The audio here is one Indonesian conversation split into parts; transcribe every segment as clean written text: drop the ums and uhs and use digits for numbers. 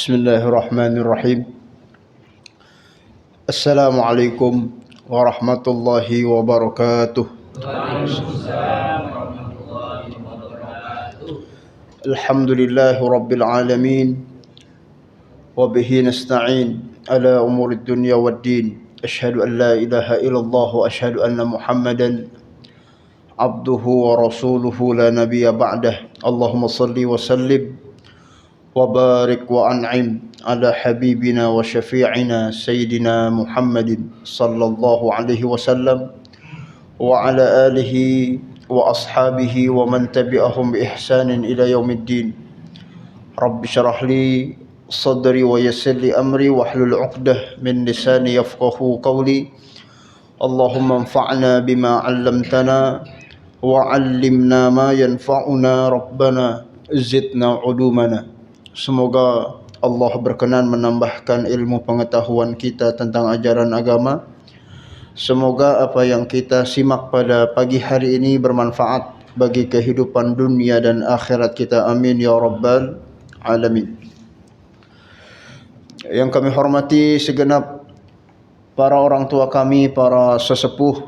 Bismillahirrahmanirrahim. Assalamualaikum warahmatullahi wabarakatuh. Waalaikumsalam warahmatullahi wabarakatuh. Alhamdulillahi rabbil alamin. Wa bihi nasta'in ala umurid dunya waddin. Ashhadu an la ilaha illallah wa ashhadu anna Muhammadan abduhu wa rasuluhu la nabiyya ba'dah. Allahumma salli wa sallim وبارك وأنعم على حبيبنا وشفيعنا سيدنا محمد صلى الله عليه وسلم وعلى آله وأصحابه ومن تبعهم بإحسان إلى يوم الدين. رب اشرح لي صدري ويسر لي أمري واحلل عقدة من لساني يفقهوا قولي. اللهم انفعنا بما علمتنا وعلمنا ما ينفعنا ربنا زدنا علومنا. Semoga Allah berkenan menambahkan ilmu pengetahuan kita tentang ajaran agama. Semoga apa yang kita simak pada pagi hari ini bermanfaat bagi kehidupan dunia dan akhirat kita. Amin ya rabbal alamin. Yang kami hormati segenap para orang tua kami, para sesepuh,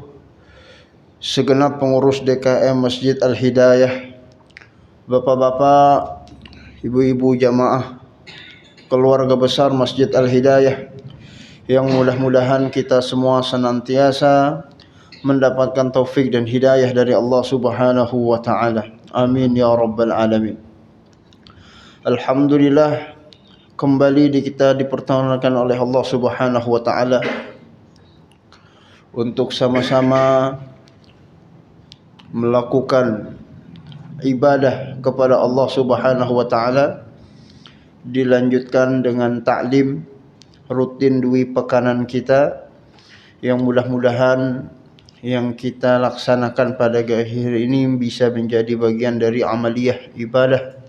segenap pengurus DKM Masjid Al-Hidayah, bapak-bapak, ibu-ibu jamaah keluarga besar Masjid Al-Hidayah, yang mudah-mudahan kita semua senantiasa mendapatkan taufik dan hidayah dari Allah Subhanahu wa taala. Amin ya rabbal alamin. Alhamdulillah, kembali kita dipertemukan oleh Allah Subhanahu wa taala untuk sama-sama melakukan ibadah kepada Allah Subhanahu wa taala, dilanjutkan dengan taklim rutin dui pekanan kita yang mudah-mudahan yang kita laksanakan pada akhir ini bisa menjadi bagian dari amaliyah ibadah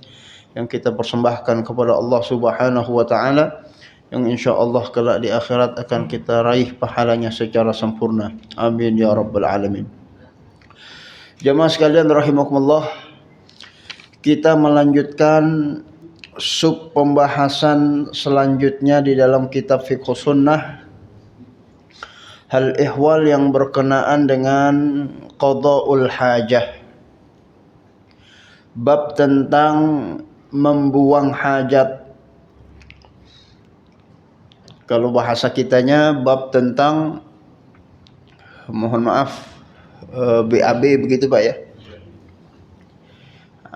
yang kita persembahkan kepada Allah Subhanahu wa taala, yang insyaallah kelak di akhirat akan kita raih pahalanya secara sempurna. Amin ya rabbal alamin. Jamaah sekalian rahimakumullah, kita melanjutkan sub pembahasan selanjutnya di dalam kitab Fiqh Sunnah, hal ihwal yang berkenaan dengan qada'ul hajah, bab tentang membuang hajat. Kalau bahasa kitanya bab tentang, mohon maaf, BAB begitu Pak ya.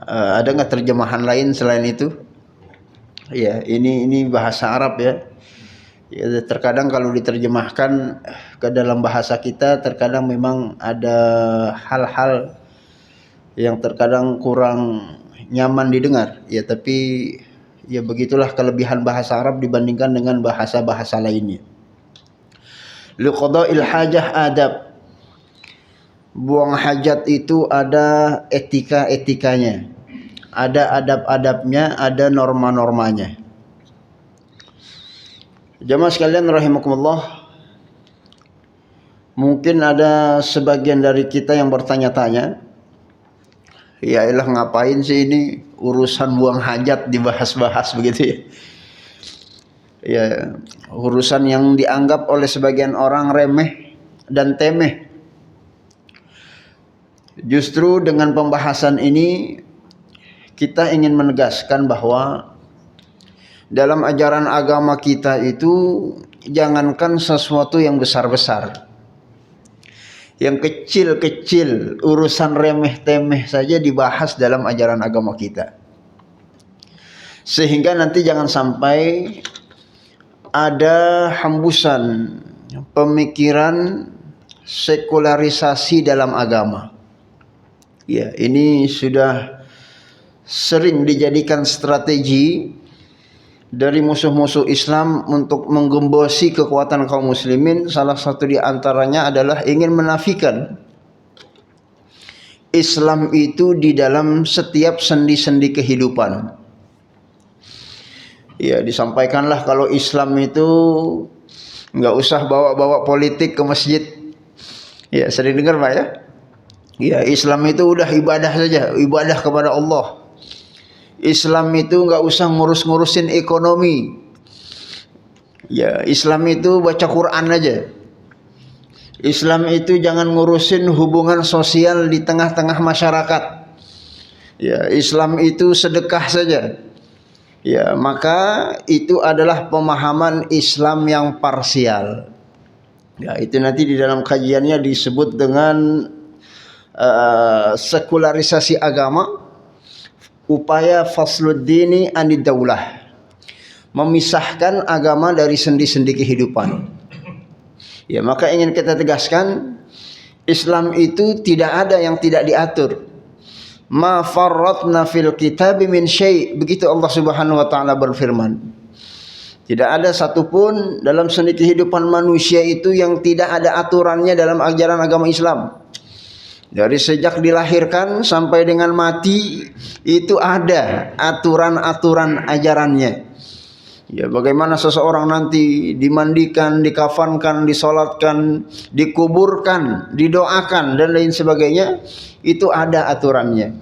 Ada nggak terjemahan lain selain itu? Ya, ini bahasa Arab ya. Ya, terkadang kalau diterjemahkan ke dalam bahasa kita, terkadang memang ada hal-hal yang terkadang kurang nyaman didengar. Ya, tapi ya begitulah kelebihan bahasa Arab dibandingkan dengan bahasa-bahasa lainnya. Liqada'il hajah adab. Buang hajat itu ada etika-etikanya, ada adab-adabnya, ada norma-normanya. Jamaah sekalian rahimakumullah, mungkin ada sebagian dari kita yang bertanya-tanya, ya elah ngapain sih ini urusan buang hajat dibahas-bahas begitu ya. Ya, urusan yang dianggap oleh sebagian orang remeh dan temeh. Justru dengan pembahasan ini kita ingin menegaskan bahwa dalam ajaran agama kita itu jangankan sesuatu yang besar-besar, yang kecil-kecil, urusan remeh-temeh saja dibahas dalam ajaran agama kita. Sehingga nanti jangan sampai ada hembusan pemikiran sekularisasi dalam agama. Ya, ini sudah sering dijadikan strategi dari musuh-musuh Islam untuk menggembosi kekuatan kaum muslimin. Salah satu di antaranya adalah ingin menafikan Islam itu di dalam setiap sendi-sendi kehidupan. Ya, disampaikanlah kalau Islam itu nggak usah bawa-bawa politik ke masjid. Ya, sering dengar Pak ya? Ya, Islam itu udah ibadah saja, ibadah kepada Allah. Islam itu nggak usah ngurus-ngurusin ekonomi. Ya, Islam itu baca Quran aja. Islam itu jangan ngurusin hubungan sosial di tengah-tengah masyarakat. Ya, Islam itu sedekah saja. Ya, maka itu adalah pemahaman Islam yang parsial. Ya, itu nanti di dalam kajiannya disebut dengan sekularisasi agama, upaya fasluddini anid daulah, memisahkan agama dari sendi-sendi kehidupan. Ya, maka ingin kita tegaskan, Islam itu tidak ada yang tidak diatur. Ma farratna fil kitabi min syai', begitu Allah Subhanahu wa taala berfirman. Tidak ada satupun dalam sendi kehidupan manusia itu yang tidak ada aturannya dalam ajaran agama Islam. Dari sejak dilahirkan sampai dengan mati itu ada aturan-aturan ajarannya. Ya, bagaimana seseorang nanti dimandikan, dikafankan, disolatkan, dikuburkan, didoakan dan lain sebagainya, itu ada aturannya.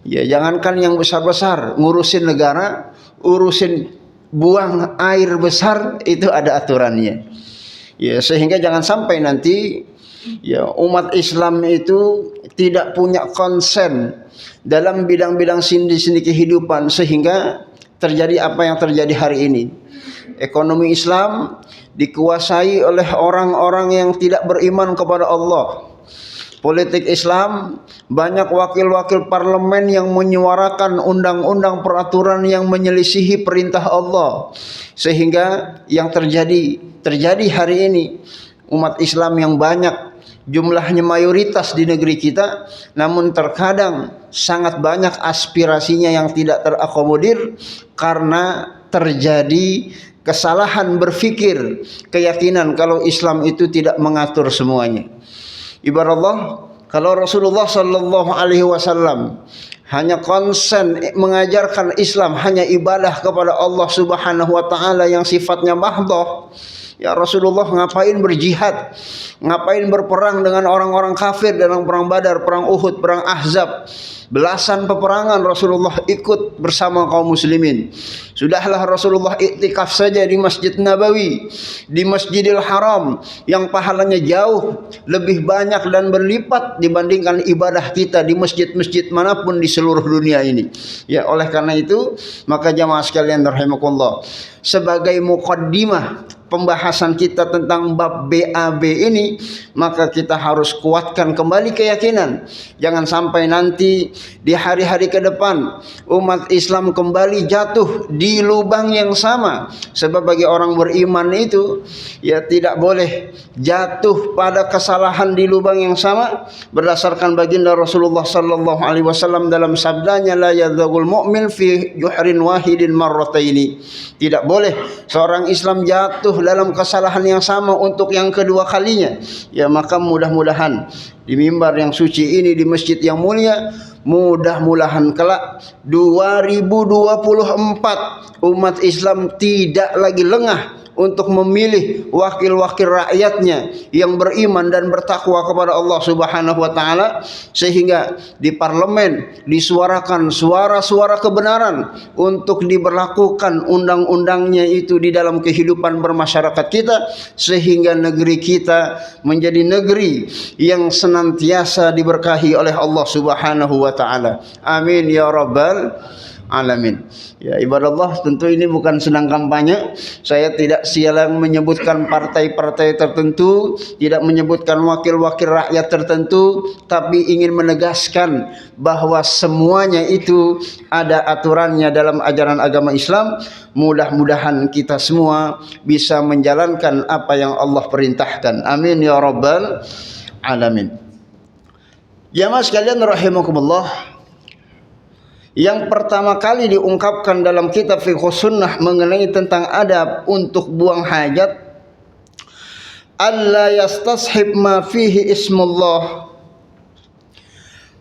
Ya, jangankan yang besar-besar, ngurusin negara, urusin buang air besar itu ada aturannya. Ya, sehingga jangan sampai nanti ya umat Islam itu tidak punya konsen dalam bidang-bidang sendi-sendi kehidupan sehingga terjadi apa yang terjadi hari ini. Ekonomi Islam dikuasai oleh orang-orang yang tidak beriman kepada Allah. Politik Islam banyak wakil-wakil parlemen yang menyuarakan undang-undang peraturan yang menyelisihi perintah Allah. Sehingga yang terjadi hari ini, umat Islam yang banyak, jumlahnya mayoritas di negeri kita, namun terkadang sangat banyak aspirasinya yang tidak terakomodir karena terjadi kesalahan berpikir, keyakinan kalau Islam itu tidak mengatur semuanya. Ibaratlah kalau Rasulullah sallallahu alaihi wasallam hanya konsen mengajarkan Islam hanya ibadah kepada Allah Subhanahu wa taala yang sifatnya mahdhah, ya Rasulullah ngapain berjihad, ngapain berperang dengan orang-orang kafir dalam perang Badar, perang Uhud, perang Ahzab. Belasan peperangan Rasulullah ikut bersama kaum muslimin. Sudahlah Rasulullah iktikaf saja di Masjid Nabawi, di Masjidil Haram yang pahalanya jauh lebih banyak dan berlipat dibandingkan ibadah kita di masjid-masjid manapun di seluruh dunia ini. Ya, oleh karena itu maka jamaah sekalian rahimakumullah, sebagai muqaddimah pembahasan kita tentang bab BAB ini, maka kita harus kuatkan kembali keyakinan. Jangan sampai nanti di hari-hari ke depan umat Islam kembali jatuh di lubang yang sama. Sebab bagi orang beriman itu ya tidak boleh jatuh pada kesalahan di lubang yang sama. Berdasarkan baginda Rasulullah sallallahu alaihi wasallam dalam sabdanya, la yadzagul mu'min fi juhrin wahidin marrataini. Tidak boleh seorang Islam jatuh dalam kesalahan yang sama untuk yang kedua kalinya. Ya, maka mudah-mudahan di mimbar yang suci ini, di masjid yang mulia, mudah-mudahan kelak 2024 umat Islam tidak lagi lengah untuk memilih wakil-wakil rakyatnya yang beriman dan bertakwa kepada Allah Subhanahu wa taala, sehingga di parlemen disuarakan suara-suara kebenaran untuk diberlakukan undang-undangnya itu di dalam kehidupan bermasyarakat kita, sehingga negeri kita menjadi negeri yang senantiasa diberkahi oleh Allah Subhanahu wa taala. Amin ya rabbal alamin. Ya, ibadallah, tentu ini bukan sedang kampanye. Saya tidak silang menyebutkan partai-partai tertentu, tidak menyebutkan wakil-wakil rakyat tertentu, tapi ingin menegaskan bahwa semuanya itu ada aturannya dalam ajaran agama Islam. Mudah-mudahan kita semua bisa menjalankan apa yang Allah perintahkan. Amin ya rabbal alamin. Jamaah sekalian rahimakumullah, yang pertama kali diungkapkan dalam kitab Fiqh Sunnah mengenai tentang adab untuk buang hajat, alla yastashib ma fihi ismullah.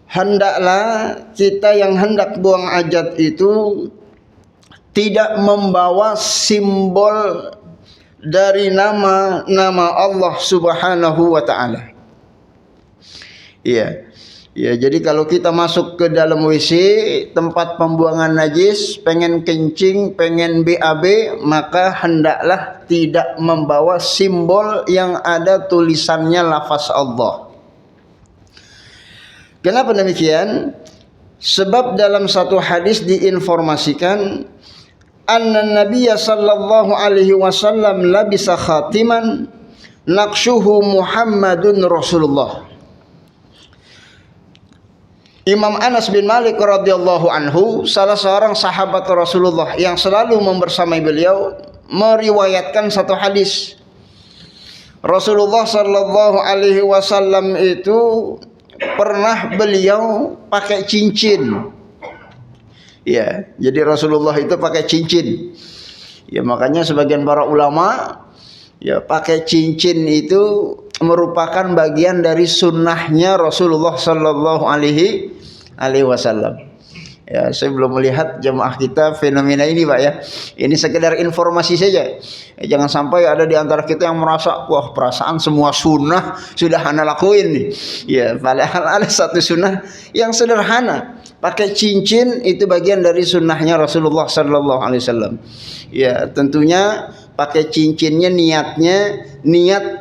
Hendaklah kita yang hendak buang hajat itu tidak membawa simbol dari nama-nama Allah Subhanahu wa taala. Iya. Ya, jadi kalau kita masuk ke dalam WC, tempat pembuangan najis, pengen kencing, pengen BAB, maka hendaklah tidak membawa simbol yang ada tulisannya lafaz Allah. Kenapa demikian? Sebab dalam satu hadis diinformasikan anna Nabiyya sallallahu alaihi wasallam labisa khatiman naqshuhu Muhammadun Rasulullah. Imam Anas bin Malik radhiyallahu anhu, salah seorang sahabat Rasulullah yang selalu membersamai beliau, meriwayatkan satu hadis. Rasulullah sallallahu alaihi wasallam itu pernah beliau pakai cincin. Ya, jadi Rasulullah itu pakai cincin. Ya, makanya sebagian para ulama ya pakai cincin itu merupakan bagian dari sunnahnya Rasulullah sallallahu alaihi wasallam. Ya, saya belum melihat jemaah kita fenomena ini, Pak ya. Ini sekedar informasi saja. Ya, jangan sampai ada di antara kita yang merasa, wah perasaan semua sunnah sudah ana lakuin nih. Ya, padahal ada satu sunnah yang sederhana. Pakai cincin itu bagian dari sunnahnya Rasulullah sallallahu alaihi wasallam. Ya, tentunya pakai cincinnya niat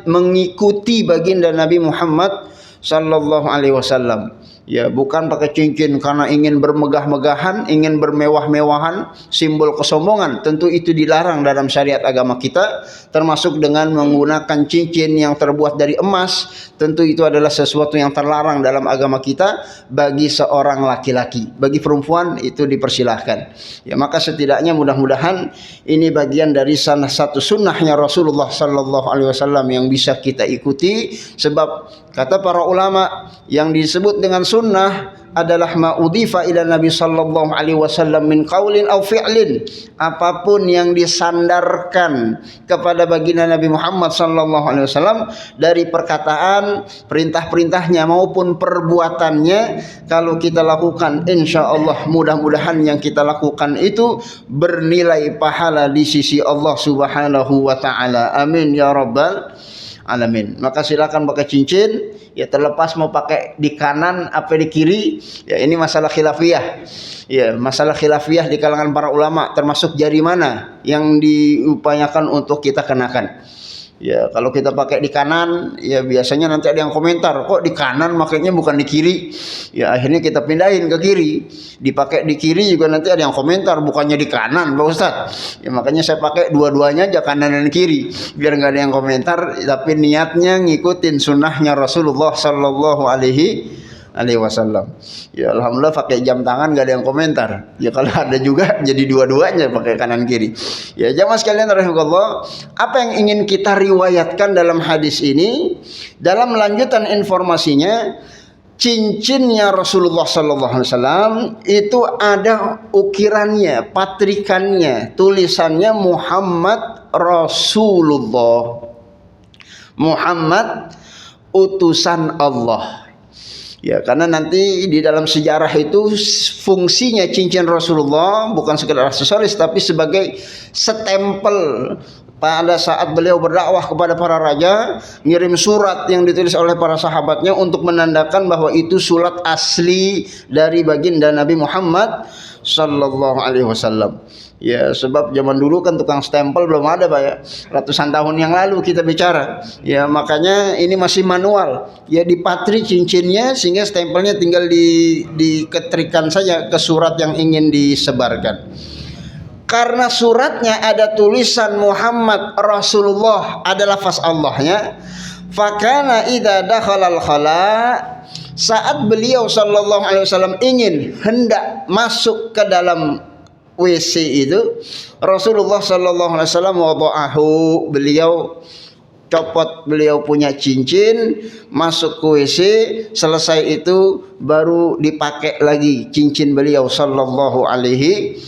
mengikuti baginda Nabi Muhammad sallallahu alaihi wasallam. Ya, bukan pakai cincin karena ingin bermegah-megahan, ingin bermewah-mewahan, simbol kesombongan. Tentu itu dilarang dalam syariat agama kita, termasuk dengan menggunakan cincin yang terbuat dari emas. Tentu itu adalah sesuatu yang terlarang dalam agama kita bagi seorang laki-laki. Bagi perempuan itu dipersilahkan. Ya, maka setidaknya mudah-mudahan ini bagian dari salah satu sunnahnya Rasulullah sallallahu alaihi wasallam yang bisa kita ikuti, sebab kata para ulama yang disebut dengan sunnah adalah ma'udhifa ila Nabi sallallahu alaihi wasallam min qaulin aw fi'lin. Apapun yang disandarkan kepada baginda Nabi Muhammad sallallahu alaihi wasallam dari perkataan, perintah-perintahnya maupun perbuatannya, kalau kita lakukan insyaallah mudah-mudahan yang kita lakukan itu bernilai pahala di sisi Allah Subhanahu wa taala. Amin ya rabbal alamin. Maka silakan pakai cincin, ya terlepas mau pakai di kanan apa di kiri, ya ini masalah khilafiyah. Ya, masalah khilafiyah di kalangan para ulama, termasuk jari mana yang diupayakan untuk kita kenakan. Ya, kalau kita pakai di kanan, ya biasanya nanti ada yang komentar, kok di kanan makanya bukan di kiri. Ya, akhirnya kita pindahin ke kiri. Dipakai di kiri juga nanti ada yang komentar, bukannya di kanan, Pak Ustadz. Ya, makanya saya pakai dua-duanya aja, kanan dan kiri, biar nggak ada yang komentar. Tapi niatnya ngikutin sunnahnya Rasulullah sallallahu alaihi wasallam. Ya, alhamdulillah pakai jam tangan nggak ada yang komentar. Ya, kalau ada juga jadi dua-duanya pakai kanan kiri. Ya, jamaah sekalian rahimakumullah, apa yang ingin kita riwayatkan dalam hadis ini, dalam lanjutan informasinya, cincinnya Rasulullah sallallahu alaihi wasallam itu ada ukirannya, patrikannya, tulisannya Muhammad Rasulullah. Muhammad utusan Allah. Ya, karena nanti di dalam sejarah itu fungsinya cincin Rasulullah bukan sekedar aksesoris, tapi sebagai stempel pada saat beliau berdakwah kepada para raja, ngirim surat yang ditulis oleh para sahabatnya untuk menandakan bahwa itu surat asli dari baginda Nabi Muhammad sallallahu alaihi wasallam. Ya, sebab zaman dulu kan tukang stempel belum ada, Pak ya. Ratusan tahun yang lalu kita bicara. Ya, makanya ini masih manual. Ya, dipatri cincinnya sehingga stempelnya tinggal diketrikan saja ke surat yang ingin disebarkan. Karena suratnya ada tulisan Muhammad Rasulullah, adalah lafaz Allahnya. Fakana idza dakhalal khala, saat beliau sallallahu alaihi wasallam ingin hendak masuk ke dalam WC itu, Rasulullah sallallahu alaihi wasallam wada'ahu, beliau copot beliau punya cincin, masuk ke WC, selesai itu baru dipakai lagi cincin beliau sallallahu alaihi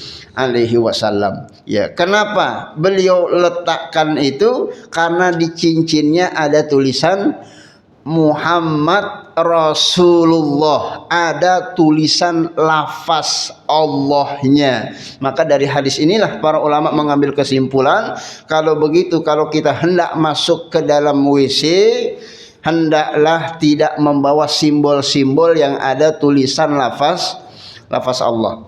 wasallam. Ya, kenapa beliau letakkan itu? Karena di cincinnya ada tulisan Muhammad Rasulullah, ada tulisan lafaz Allahnya. Maka dari hadis inilah para ulama mengambil kesimpulan, kalau begitu, kalau kita hendak masuk ke dalam WC, hendaklah tidak membawa simbol-simbol yang ada tulisan lafaz Allah.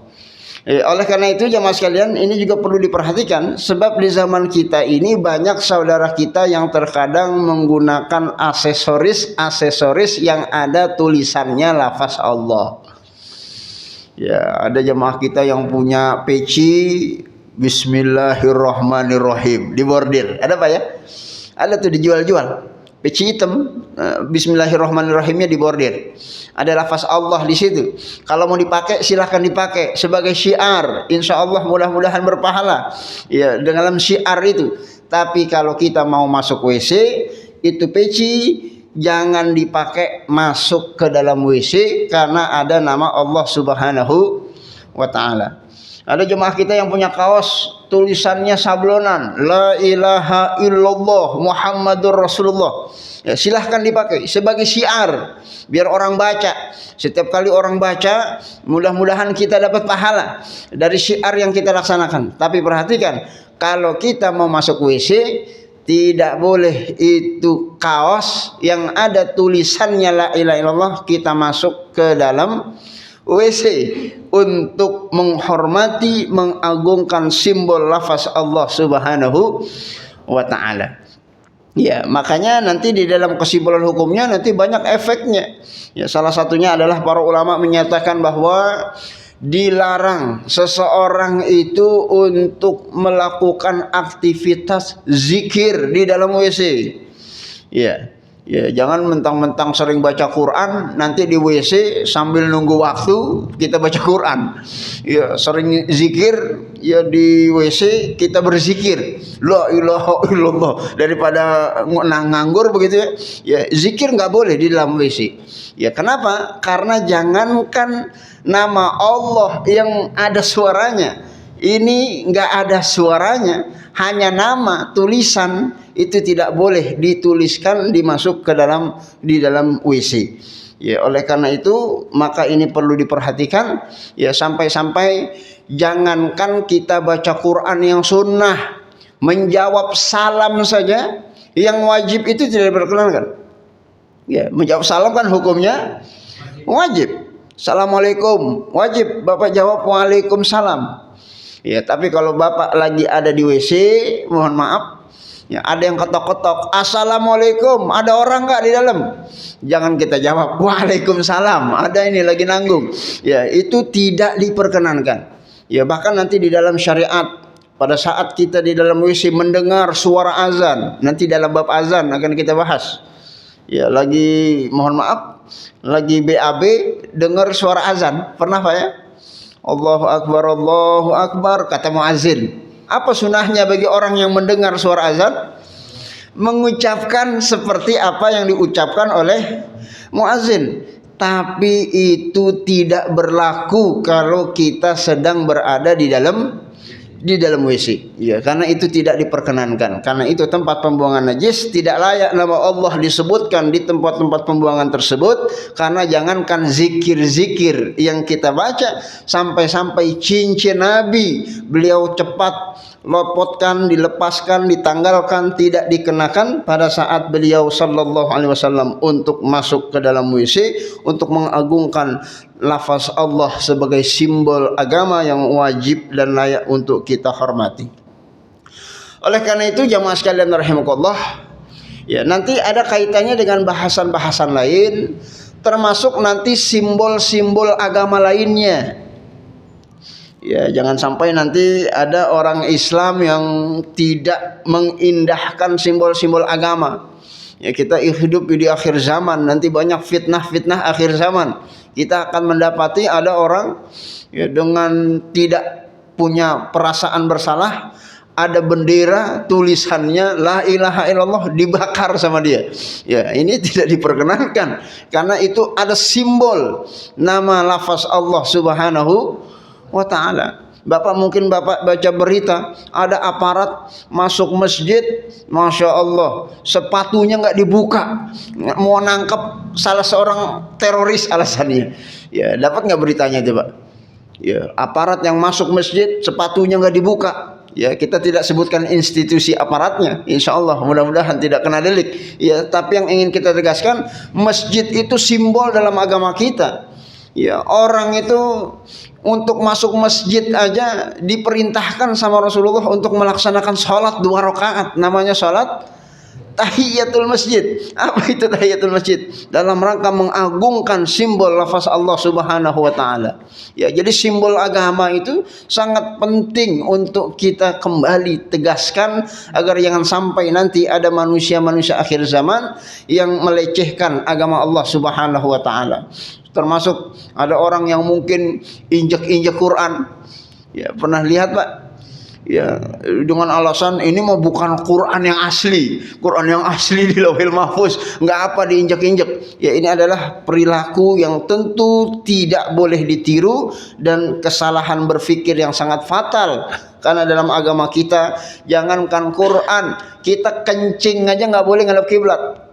Oleh karena itu jamaah sekalian, ini juga perlu diperhatikan, sebab di zaman kita ini banyak saudara kita yang terkadang menggunakan aksesoris yang ada tulisannya lafaz Allah. Ya, ada jemaah kita yang punya peci Bismillahirrahmanirrahim di bordir. Ada Pak ya? Ada tuh dijual-jual. Peci hitam, Bismillahirrahmanirrahimnya di bordir. Ada lafaz Allah di situ. Kalau mau dipakai silahkan dipakai sebagai syiar. Insya Allah mudah-mudahan berpahala. Ya, dalam syiar itu. Tapi kalau kita mau masuk WC, itu peci jangan dipakai masuk ke dalam WC karena ada nama Allah Subhanahu wa taala. Ada jemaah kita yang punya kaos tulisannya sablonan, la ilaha illallah Muhammadur Rasulullah. Ya, silahkan dipakai sebagai syiar biar orang baca. Setiap kali orang baca, mudah-mudahan kita dapat pahala dari syiar yang kita laksanakan. Tapi perhatikan, kalau kita mau masuk WC, tidak boleh itu kaos yang ada tulisannya la ilaha illallah kita masuk ke dalam WC untuk menghormati, mengagungkan simbol lafaz Allah Subhanahu wa taala. Ya, makanya nanti di dalam kesimpulan hukumnya nanti banyak efeknya. Ya, salah satunya adalah para ulama menyatakan bahwa dilarang seseorang itu untuk melakukan aktivitas zikir di dalam WC. Ya. Ya, jangan mentang-mentang sering baca Quran nanti di WC sambil nunggu waktu kita baca Quran. Ya, sering zikir ya di WC kita berzikir. La ilaha illallah daripada nganggur begitu ya. Ya, zikir nggak boleh di dalam WC. Ya, kenapa? Karena jangankan nama Allah yang ada suaranya, ini nggak ada suaranya, hanya nama tulisan itu tidak boleh dituliskan dimasuk ke dalam di dalam WC. Ya, oleh karena itu maka ini perlu diperhatikan ya, sampai-sampai jangankan kita baca Quran yang sunnah, menjawab salam saja yang wajib itu tidak diperkenankan. Ya, menjawab salam kan hukumnya wajib. Assalamualaikum, wajib Bapak jawab waalaikumsalam. Ya, tapi kalau Bapak lagi ada di WC, mohon maaf, ya, ada yang ketok-ketok, assalamualaikum, ada orang nggak di dalam? Jangan kita jawab waalaikumsalam, ada ini lagi nanggung. Ya, itu tidak diperkenankan. Ya, bahkan nanti di dalam syariat pada saat kita di dalam WC mendengar suara azan, nanti dalam bab azan akan kita bahas. Ya, lagi mohon maaf, lagi BAB dengar suara azan, pernah Pak ya? Allahu Akbar, kata muazin. Apa sunahnya bagi orang yang mendengar suara azan? Mengucapkan seperti apa yang diucapkan oleh muazin. Tapi itu tidak berlaku kalau kita sedang berada di dalam WC. Ya, karena itu tidak diperkenankan. Karena itu tempat pembuangan najis, tidak layak nama Allah disebutkan di tempat-tempat pembuangan tersebut. Karena jangankan zikir-zikir yang kita baca, sampai-sampai cincin Nabi beliau cepat lopotkan, dilepaskan, ditanggalkan, tidak dikenakan pada saat beliau sallallahu alaihi wasallam untuk masuk ke dalam WC untuk mengagungkan lafaz Allah sebagai simbol agama yang wajib dan layak untuk kita hormati. Oleh karena itu jamaah sekalian rahimakumullah, ya, nanti ada kaitannya dengan bahasan-bahasan lain, termasuk nanti simbol-simbol agama lainnya. Ya, jangan sampai nanti ada orang Islam yang tidak mengindahkan simbol-simbol agama. Ya, kita hidup di akhir zaman, nanti banyak fitnah-fitnah akhir zaman. Kita akan mendapati ada orang ya, dengan tidak punya perasaan bersalah, ada bendera tulisannya la ilaha illallah dibakar sama dia. Ya, ini tidak diperkenankan karena itu ada simbol nama lafaz Allah Subhanahu wa ta'ala. Bapak mungkin Bapak baca berita ada aparat masuk masjid, Masya Allah sepatunya nggak dibuka, mau nangkep salah seorang teroris alasannya. Ya, dapat nggak beritanya itu Pak? Ya, aparat yang masuk masjid sepatunya nggak dibuka, Ya, kita tidak sebutkan institusi aparatnya, insya Allah mudah-mudahan tidak kena delik. Ya, tapi yang ingin kita tegaskan, masjid itu simbol dalam agama kita. Ya, orang itu untuk masuk masjid aja diperintahkan sama Rasulullah untuk melaksanakan sholat 2 rakaat, namanya sholat tahiyatul masjid. Apa itu tahiyatul masjid? Dalam rangka mengagungkan simbol lafaz Allah Subhanahu wa taala. Ya, jadi simbol agama itu sangat penting untuk kita kembali tegaskan agar jangan sampai nanti ada manusia-manusia akhir zaman yang melecehkan agama Allah Subhanahu wa taala. Termasuk ada orang yang mungkin injek-injek Quran. Ya, pernah lihat, Pak? Ya, dengan alasan ini mah bukan Quran yang asli. Quran yang asli di Lauhil Mahfuz, nggak apa diinjak-injak. Ya, ini adalah perilaku yang tentu tidak boleh ditiru dan kesalahan berpikir yang sangat fatal. Karena dalam agama kita, jangankan Quran, kita kencing aja nggak boleh ngadep kiblat.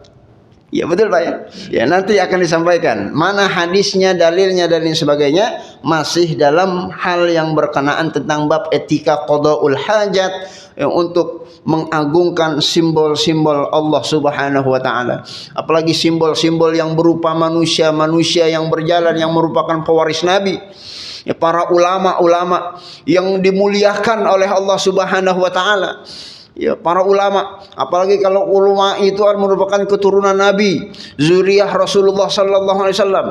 Ya, betul Pak ya. Ya, nanti akan disampaikan mana hadisnya, dalilnya dan lain sebagainya, masih dalam hal yang berkenaan tentang bab etika qadaul hajat, untuk mengagungkan simbol-simbol Allah Subhanahu wa taala. Apalagi simbol-simbol yang berupa manusia-manusia yang berjalan yang merupakan pewaris Nabi. Ya, para ulama-ulama yang dimuliakan oleh Allah Subhanahu wa taala. Ya, para ulama, apalagi kalau ulama itu merupakan keturunan Nabi, zuriyah Rasulullah sallallahu alaihi wasallam.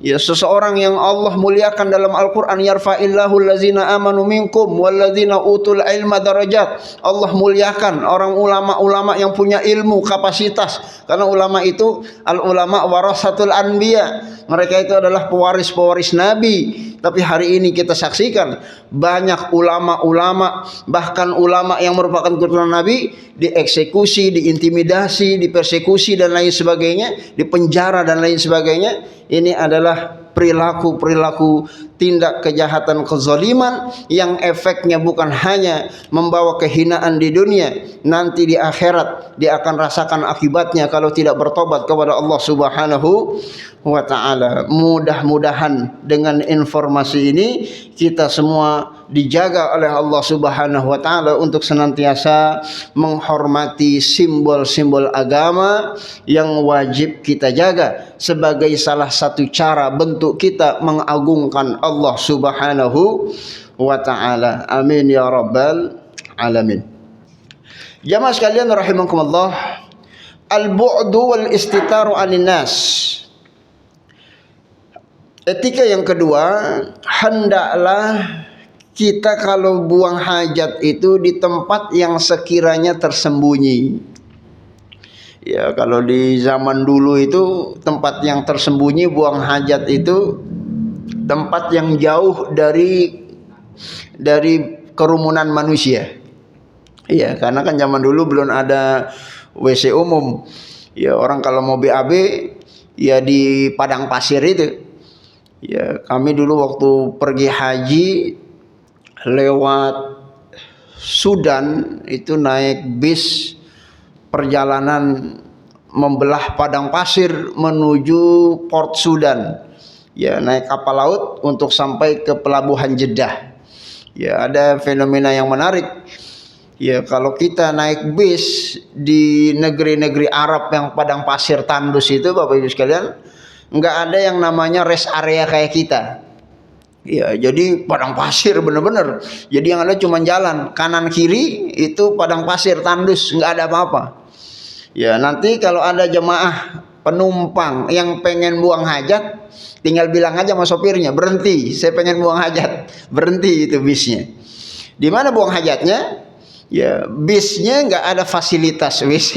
Ya, seseorang yang Allah muliakan dalam Al-Qur'an, yarfa'illahu allazina amanu minkum wallazina utul ilma darajat. Allah muliakan orang ulama-ulama yang punya ilmu, kapasitas. Karena ulama itu al-ulama warasatul anbiya. Mereka itu adalah pewaris-pewaris Nabi. Tapi hari ini kita saksikan banyak ulama-ulama, bahkan ulama yang merupakan keturunan Nabi, dieksekusi, diintimidasi, dipersekusi dan lain sebagainya, dipenjara dan lain sebagainya. Ini adalah perilaku-perilaku tindak kejahatan, kezaliman yang efeknya bukan hanya membawa kehinaan di dunia, nanti di akhirat dia akan rasakan akibatnya kalau tidak bertobat kepada Allah Subhanahu wa taala. Mudah-mudahan dengan informasi ini kita semua dijaga oleh Allah Subhanahu wa taala untuk senantiasa menghormati simbol-simbol agama yang wajib kita jaga sebagai salah satu cara bentuk kita mengagungkan Allah Subhanahu wa taala. Amin ya rabbal alamin. Jamaah sekalian rahimakumullah, al-bu'du wal istitaru 'anin nas. Etika yang kedua, hendaklah kita kalau buang hajat itu di tempat yang sekiranya tersembunyi. Ya, kalau di zaman dulu itu tempat yang tersembunyi buang hajat itu tempat yang jauh dari kerumunan manusia. Iya, karena kan zaman dulu belum ada WC umum. Ya, orang kalau mau BAB ya di padang pasir itu. Ya, kami dulu waktu pergi haji lewat Sudan itu naik bis perjalanan membelah padang pasir menuju Port Sudan. Ya, naik kapal laut untuk sampai ke pelabuhan Jeddah. Ya, ada fenomena yang menarik. Ya, kalau kita naik bis di negeri-negeri Arab yang padang pasir tandus itu, Bapak Ibu sekalian, nggak ada yang namanya rest area kayak kita. Ya, jadi padang pasir bener-bener. Jadi yang ada cuma jalan kanan kiri itu padang pasir tandus, nggak ada apa-apa. Ya, nanti kalau ada jemaah penumpang yang pengen buang hajat, tinggal bilang aja sama sopirnya, berhenti, saya pengen buang hajat, berhenti itu bisnya. Di mana buang hajatnya? Ya, bisnya nggak ada fasilitas WC.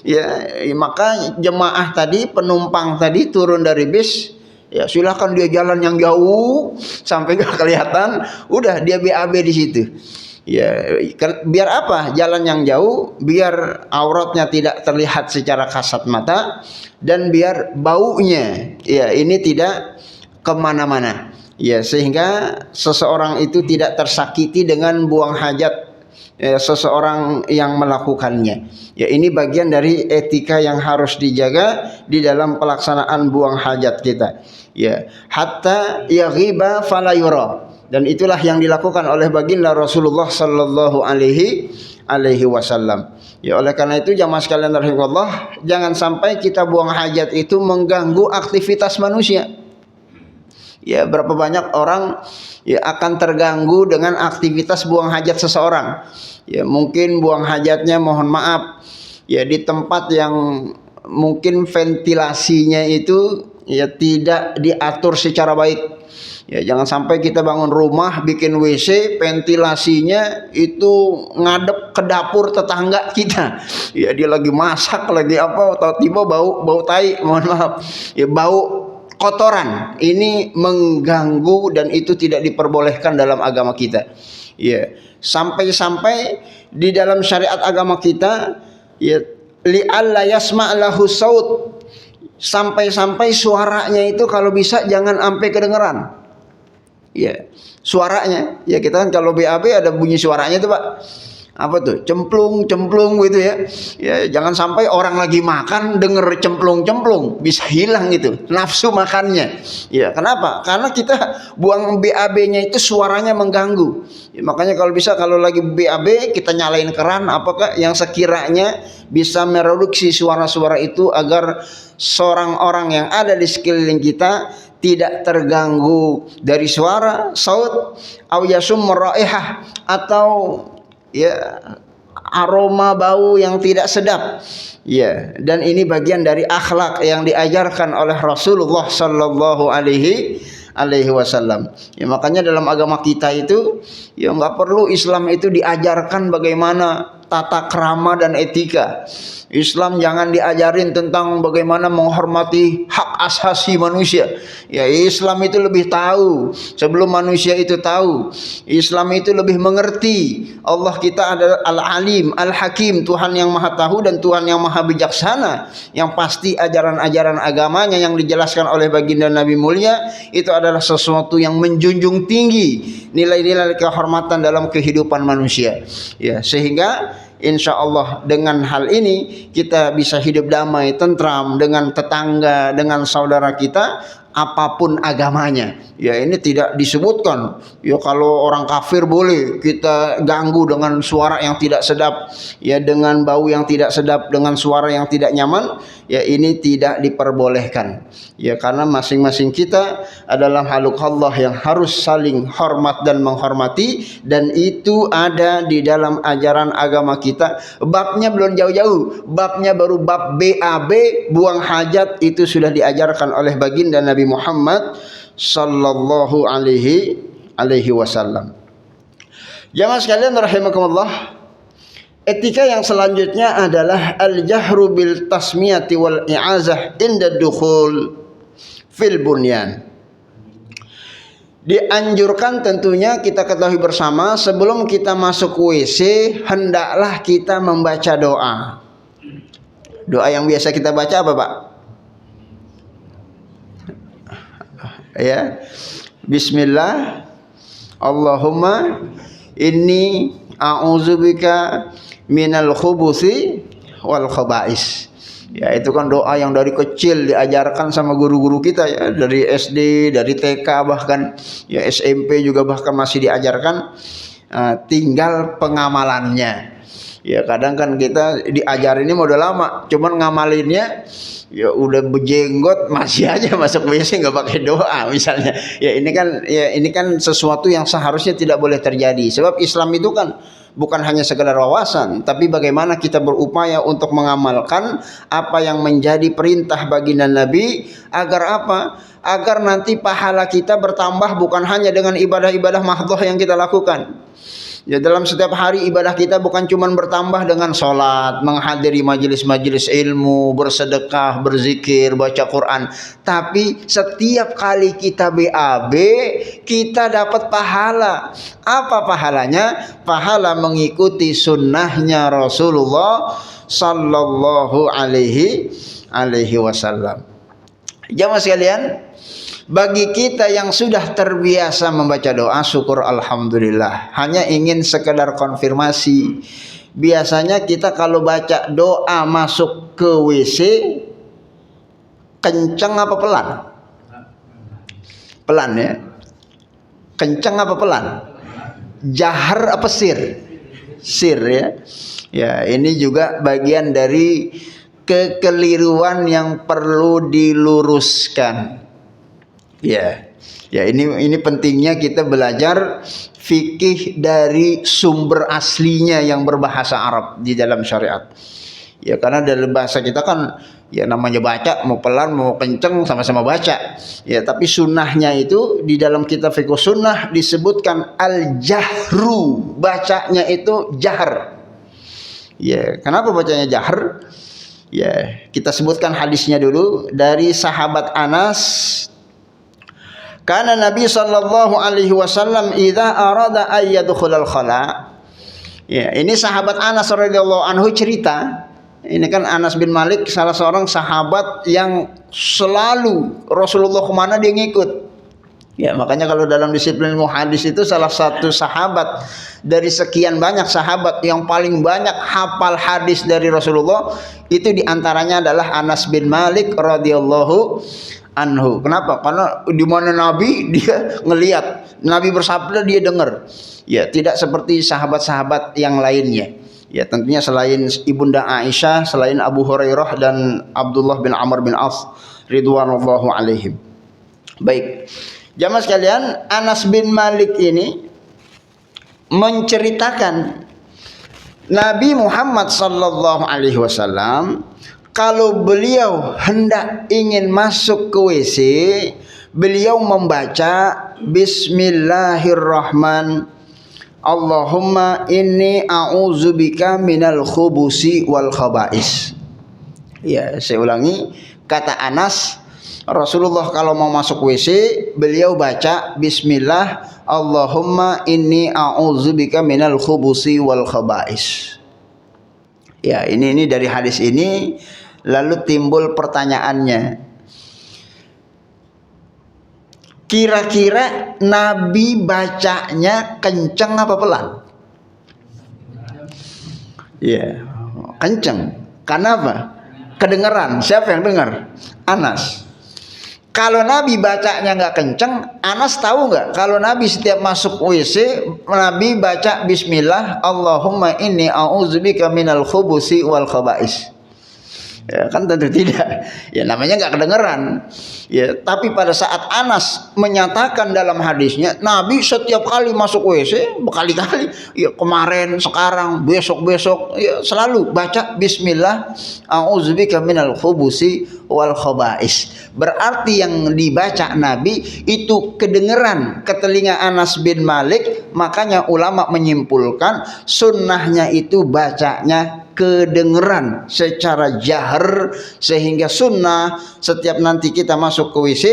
Ya, maka jemaah tadi, penumpang tadi turun dari bis. Ya, silakan dia jalan yang jauh sampai nggak kelihatan, udah dia BAB di situ. Ya, biar apa? Jalan yang jauh, biar auratnya tidak terlihat secara kasat mata dan biar baunya ya ini tidak kemana-mana. Ya, sehingga seseorang itu tidak tersakiti dengan buang hajat seseorang yang melakukannya. Ya, ini bagian dari etika yang harus dijaga di dalam pelaksanaan buang hajat kita. Ya, hatta yaghiba fala yura. Dan itulah yang dilakukan oleh baginda Rasulullah sallallahu alaihi wasallam. Ya, oleh karena itu jamaah sekalian rahimakumullah, jangan sampai kita buang hajat itu mengganggu aktivitas manusia. Ya, berapa banyak orang ya akan terganggu dengan aktivitas buang hajat seseorang. Ya, mungkin buang hajatnya mohon maaf ya di tempat yang mungkin ventilasinya itu ya tidak diatur secara baik. Ya, jangan sampai kita bangun rumah, bikin WC, ventilasinya itu ngadep ke dapur tetangga kita. Ya, dia lagi masak, lagi apa, tiba-tiba bau tai, mohon maaf. Ya, bau kotoran. Ini mengganggu dan itu tidak diperbolehkan dalam agama kita. Ya, sampai-sampai di dalam syariat agama kita ya li'alla yasma' lahu saut. Sampai-sampai suaranya itu kalau bisa jangan sampai kedengeran. Ya, suaranya. Ya, kita kan kalau BAB ada bunyi suaranya tuh, Pak. Apa tuh? Cemplung gitu ya. Ya, jangan sampai orang lagi makan denger cemplung, bisa hilang itu nafsu makannya. Ya, kenapa? Karena kita buang BAB-nya itu suaranya mengganggu. Ya, makanya kalau bisa kalau lagi BAB kita nyalain keran apakah yang sekiranya bisa mereduksi suara-suara itu agar seorang orang yang ada di sekeliling kita tidak terganggu dari suara, saut, au yasum raihah atau ya aroma bau yang tidak sedap. Ya, dan ini bagian dari akhlak yang diajarkan oleh Rasulullah sallallahu alaihi wasallam. Ya, makanya dalam agama kita itu ya nggak perlu Islam itu diajarkan bagaimana tata krama dan etika. Islam jangan diajarin tentang bagaimana menghormati hak asasi manusia. Ya, Islam itu lebih tahu sebelum manusia itu tahu. Islam itu lebih mengerti. Allah kita adalah Al-Alim, Al-Hakim, Tuhan yang Maha Tahu dan Tuhan yang Maha Bijaksana. Yang pasti ajaran-ajaran agamanya yang dijelaskan oleh baginda Nabi mulia itu adalah sesuatu yang menjunjung tinggi nilai-nilai kehormatan dalam kehidupan manusia. Ya, sehingga insya Allah dengan hal ini kita bisa hidup damai, tentram dengan tetangga, dengan saudara kita apapun agamanya. Ya, ini tidak disebutkan ya kalau orang kafir boleh kita ganggu dengan suara yang tidak sedap, ya dengan bau yang tidak sedap, dengan suara yang tidak nyaman. Ya, ini tidak diperbolehkan. Ya, karena masing-masing kita adalah makhluk Allah yang harus saling hormat dan menghormati, dan itu ada di dalam ajaran agama kita. Babnya belum jauh-jauh, babnya baru bab BAB, buang hajat, itu sudah diajarkan oleh baginda Nabi Muhammad sallallahu alaihi wasallam. Jamaah sekalian rahimakumullah, etika yang selanjutnya adalah al-jahru bil tasmiyati wal i'azah inda dukhul fil bunyan. Dianjurkan tentunya kita ketahui bersama sebelum kita masuk WC hendaklah kita membaca doa. Doa yang biasa kita baca apa, Pak? Ya, Bismillah, Allahumma inni a'udzubika minal khubuthi wal khaba'is. Ya, itu kan doa yang dari kecil diajarkan sama guru-guru kita ya, dari SD, dari TK bahkan ya SMP juga bahkan masih diajarkan. Tinggal pengamalannya. Ya, kadang kan kita diajarinnya udah lama, cuman ngamalinnya ya udah bejenggot masih aja masuk WC nggak pakai doa misalnya. Ya, ini kan sesuatu yang seharusnya tidak boleh terjadi. Sebab Islam itu kan bukan hanya sekedar wawasan, tapi bagaimana kita berupaya untuk mengamalkan apa yang menjadi perintah baginda Nabi, agar apa? Agar nanti pahala kita bertambah bukan hanya dengan ibadah-ibadah mahdhah yang kita lakukan. Ya, dalam setiap hari ibadah kita bukan cuma bertambah dengan sholat, menghadiri majelis-majelis ilmu, bersedekah, berzikir, baca Quran, tapi setiap kali kita BAB kita dapat pahala. Apa pahalanya? Pahala mengikuti sunnahnya Rasulullah sallallahu alaihi wasallam. Jamaah sekalian, bagi kita yang sudah terbiasa membaca doa, syukur alhamdulillah. Hanya ingin sekedar konfirmasi, biasanya kita kalau baca doa masuk ke WC kenceng apa pelan? Pelan ya. Kencang apa pelan? Jahar apa sir? Sir ya. Ya, ini juga bagian dari kekeliruan yang perlu diluruskan. Ya. Ya, ini pentingnya kita belajar fikih dari sumber aslinya yang berbahasa Arab di dalam syariat. Ya, karena dalam bahasa kita kan ya namanya baca, mau pelan mau kenceng sama-sama baca. Ya, tapi sunnahnya itu di dalam kitab fikih sunnah disebutkan al-jahru, bacanya itu jahar. Ya, kenapa bacanya jahar? Ya, kita sebutkan hadisnya dulu dari sahabat Anas. Karena Nabi sallallahu alaihi wasallam idza arada ay yadkhulal khala. Ya, ini sahabat Anas radhiyallahu anhu cerita. Ini kan Anas bin Malik salah seorang sahabat yang selalu Rasulullah kemana dia ngikut. Ya, makanya kalau dalam disiplin ilmu hadis itu salah satu sahabat dari sekian banyak sahabat yang paling banyak hafal hadis dari Rasulullah itu diantaranya adalah Anas bin Malik radhiyallahu anhu. Kenapa? Karena di mana Nabi dia ngelihat, Nabi bersabda dia dengar. Ya, tidak seperti sahabat-sahabat yang lainnya. Ya, tentunya selain Ibunda Aisyah, selain Abu Hurairah dan Abdullah bin Amr bin As ridwanullahu alaihim. Baik. Jamaah sekalian, Anas bin Malik ini menceritakan Nabi Muhammad sallallahu alaihi wasallam kalau beliau hendak ingin masuk ke WC, beliau membaca Bismillahirrahmanirrahim. Allahumma inni a'udzubika minal khubusi wal khaba'is. Ya, saya ulangi, kata Anas, Rasulullah kalau mau masuk WC, beliau baca bismillah, Allahumma inni a'udzubika minal khubusi wal khaba'is. Ya, ini dari hadis ini lalu timbul pertanyaannya. Kira-kira Nabi bacanya kenceng apa pelan? Ya, kenceng. Karena apa? Kedengeran. Siapa yang dengar? Anas. Kalau Nabi bacanya nggak kenceng, Anas tahu nggak? Kalau Nabi setiap masuk WC, Nabi baca Bismillah, Allahumma inni a'udzubika minal khubusi wal khaba'is. Ya, kan tentu tidak. Ya, namanya nggak kedengeran. Ya, tapi pada saat Anas menyatakan dalam hadisnya, Nabi setiap kali masuk WC berkali-kali, ya kemarin, sekarang, besok-besok, ya selalu baca Bismillah, a'udzubika minal khubusi wal khaba'is. Berarti yang dibaca Nabi itu kedengeran ke telinga Anas bin Malik, makanya ulama menyimpulkan sunnahnya itu bacanya kedengeran secara jahar, sehingga sunnah setiap nanti kita masuk ke WC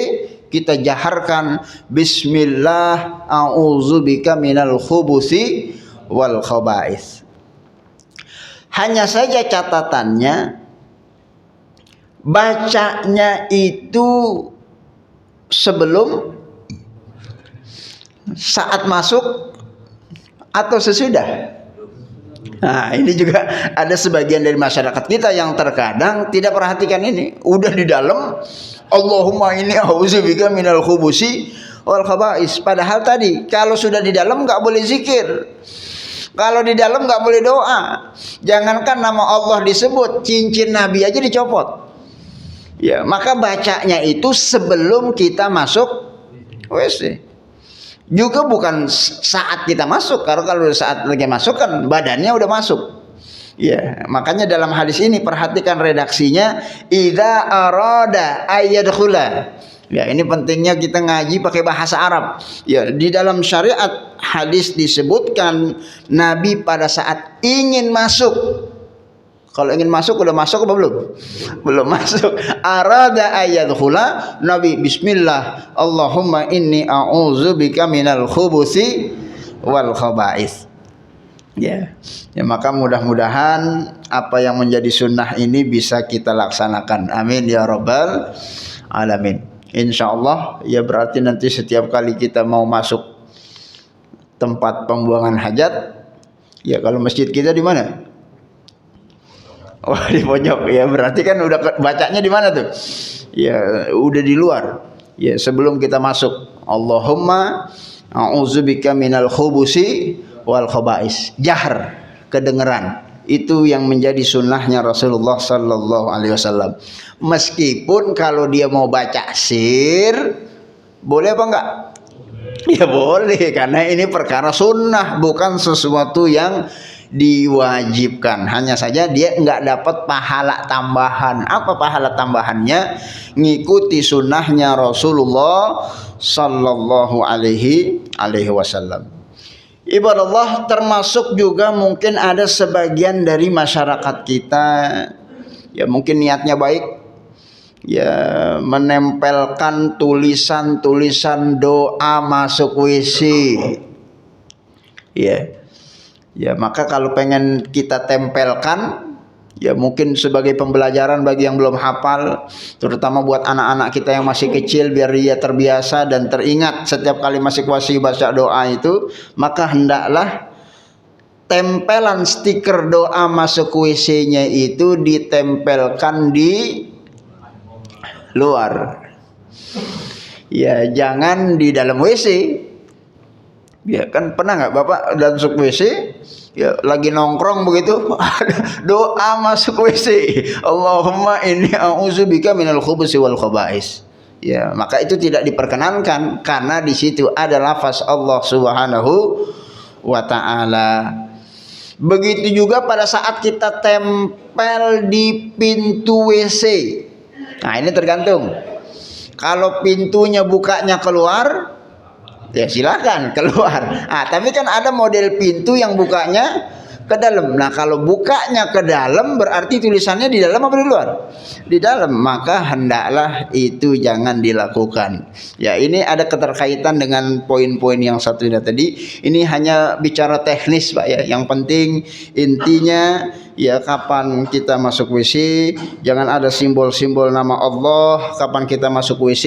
kita jaharkan Bismillah a'udzubika minal khubusi wal khaba'is. Hanya saja catatannya, bacanya itu sebelum, saat masuk, atau sesudah. Nah, ini juga ada sebagian dari masyarakat kita yang terkadang tidak perhatikan ini. Udah di dalam, Allahumma inni a'udzubika minal khubusi wal khaba'is. Padahal tadi kalau sudah di dalam nggak boleh zikir. Kalau di dalam nggak boleh doa. Jangankan nama Allah disebut, cincin Nabi aja dicopot. Ya, maka bacanya itu sebelum kita masuk WC. Juga bukan saat kita masuk, karena kalau saat lagi masuk kan badannya udah masuk. Ya, makanya dalam hadis ini perhatikan redaksinya, idza arada ayyadkhula. Ya, ini pentingnya kita ngaji pakai bahasa Arab. Ya, di dalam syariat hadis disebutkan Nabi pada saat ingin masuk. Kalau ingin masuk udah masuk apa belum? Belum masuk. Arada ayyadkhula, Nabi bismillah, Allahumma inni a'udzubika minal khubusi wal khaba'is. Ya. Ya, maka mudah-mudahan apa yang menjadi sunnah ini bisa kita laksanakan. Amin ya rabbal alamin. Insyaallah ya, berarti nanti setiap kali kita mau masuk tempat pembuangan hajat, ya kalau masjid kita di mana? Oh, di pojok. Ya, berarti kan udah bacanya di mana tuh? Ya, udah di luar. Ya, sebelum kita masuk, Allahumma A'udzubika minal khubusi wal khaba'is. Jahr, kedengeran. Itu yang menjadi sunnahnya Rasulullah sallallahu alaihi wasallam. Meskipun kalau dia mau baca sir, boleh apa enggak? Ya boleh, karena ini perkara sunnah, bukan sesuatu yang diwajibkan. Hanya saja dia enggak dapat pahala tambahan. Apa pahala tambahannya? Ngikuti sunnahnya Rasulullah sallallahu alaihi wasallam. Ibadallah, termasuk juga mungkin ada sebagian dari masyarakat kita ya mungkin niatnya baik, ya menempelkan tulisan-tulisan doa masuk WC. Ya maka kalau pengen kita tempelkan, ya mungkin sebagai pembelajaran bagi yang belum hafal, terutama buat anak-anak kita yang masih kecil, biar dia terbiasa dan teringat setiap kali masuk WC baca doa itu, maka hendaklah tempelan stiker doa masuk WC-nya itu ditempelkan di luar. Ya jangan di dalam WC. Ya kan pernah nggak Bapak dan masuk WC, ya lagi nongkrong begitu, doa masuk WC, Allahumma inni a'udzubika minal khubusi wal khaba'is. Ya, maka itu tidak diperkenankan karena di situ ada lafaz Allah Subhanahu wa taala. Begitu juga pada saat kita tempel di pintu WC. Nah, ini tergantung. Kalau pintunya bukanya keluar, ya silakan keluar. Tapi kan ada model pintu yang bukanya ke dalam. Nah, kalau bukanya ke dalam berarti tulisannya di dalam apa di luar? Di dalam. Maka hendaklah itu jangan dilakukan. Ya, ini ada keterkaitan dengan poin-poin yang satunya tadi. Ini hanya bicara teknis, Pak ya. Yang penting intinya ya kapan kita masuk WC jangan ada simbol-simbol nama Allah. Kapan kita masuk WC,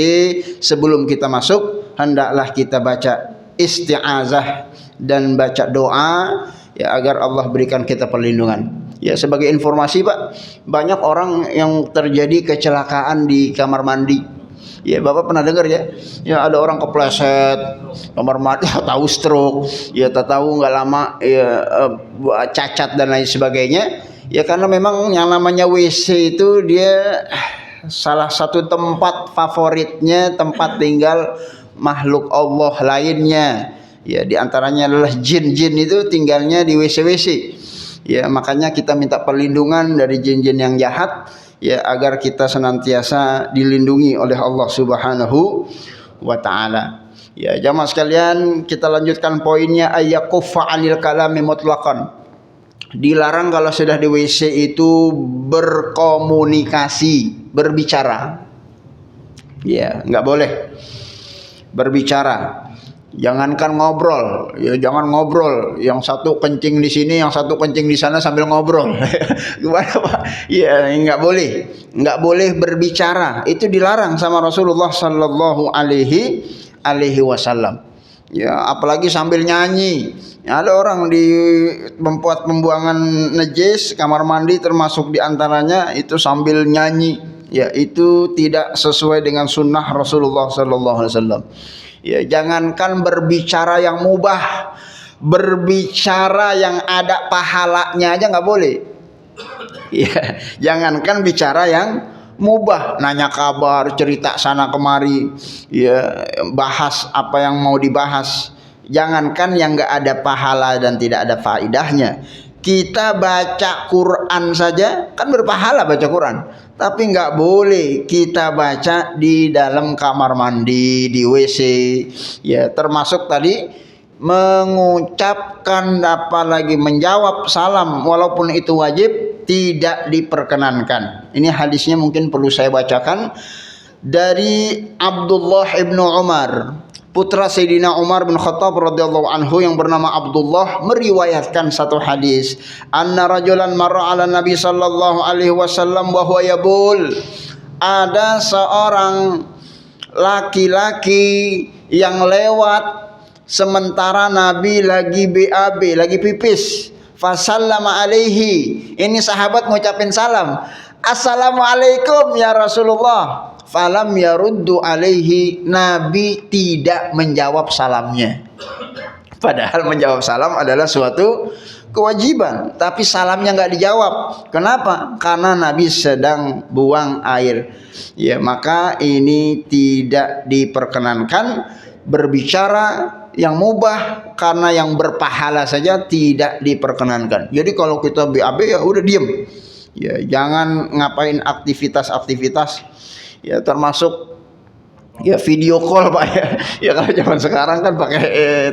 sebelum kita masuk hendaklah kita baca isti'azah dan baca doa ya agar Allah berikan kita perlindungan. Ya sebagai informasi Pak, banyak orang yang terjadi kecelakaan di kamar mandi. Ya Bapak pernah dengar ya? Ya ada orang kepleset kamar mandi, tahu stroke, ya tahu nggak lama ya cacat dan lain sebagainya. Ya karena memang yang namanya WC itu dia salah satu tempat favoritnya, tempat tinggal makhluk Allah lainnya. Ya diantaranya adalah jin-jin itu tinggalnya di WC-WC. Ya makanya kita minta perlindungan dari jin-jin yang jahat ya agar kita senantiasa dilindungi oleh Allah Subhanahu wa taala. Ya jamaah sekalian, kita lanjutkan poinnya, ayyakuffa 'anil kalami mutlaqan. Dilarang kalau sudah di WC itu berkomunikasi, berbicara. Ya, enggak boleh berbicara. Jangankan ngobrol, ya jangan ngobrol. Yang satu kencing di sini, yang satu kencing di sana sambil ngobrol. Gimana Pak? Ya nggak boleh berbicara. Itu dilarang sama Rasulullah Sallallahu Alaihi Wasallam. Ya apalagi sambil nyanyi. Ya, ada orang di membuat pembuangan najis kamar mandi termasuk diantaranya itu sambil nyanyi. Ya itu tidak sesuai dengan sunnah Rasulullah Sallallahu Alaihi Wasallam. Ya jangankan berbicara yang mubah, berbicara yang ada pahalanya aja nggak boleh. Ya jangankan bicara yang mubah, nanya kabar, cerita sana kemari, ya bahas apa yang mau dibahas. Jangankan yang nggak ada pahala dan tidak ada faedahnya. Kita baca Quran saja kan berpahala baca Quran, tapi nggak boleh kita baca di dalam kamar mandi, di WC. Ya termasuk tadi mengucapkan apalagi menjawab salam walaupun itu wajib tidak diperkenankan. Ini hadisnya mungkin perlu saya bacakan dari Abdullah ibnu Umar, putra Sayyidina Umar bin Khattab radhiyallahu anhu yang bernama Abdullah, meriwayatkan satu hadis. Anna rajulan marra ala Nabi sallallahu alaihi wasallam wa huwa yabul. Ada seorang laki-laki yang lewat sementara Nabi lagi BAB, lagi pipis. Fasallama alaihi. Ini sahabat ngucapin salam. Assalamualaikum ya Rasulullah. falam yaruddu alaihi, Nabi tidak menjawab salamnya. Padahal menjawab salam adalah suatu kewajiban, tapi salamnya nggak dijawab. Kenapa? Karena Nabi sedang buang air. Ya, maka ini tidak diperkenankan berbicara yang mubah, karena yang berpahala saja tidak diperkenankan. Jadi kalau kita BAB ya udah diem. Ya, jangan ngapain aktivitas-aktivitas ya, termasuk ya video call Pak ya. Ya kalau zaman sekarang kan pakai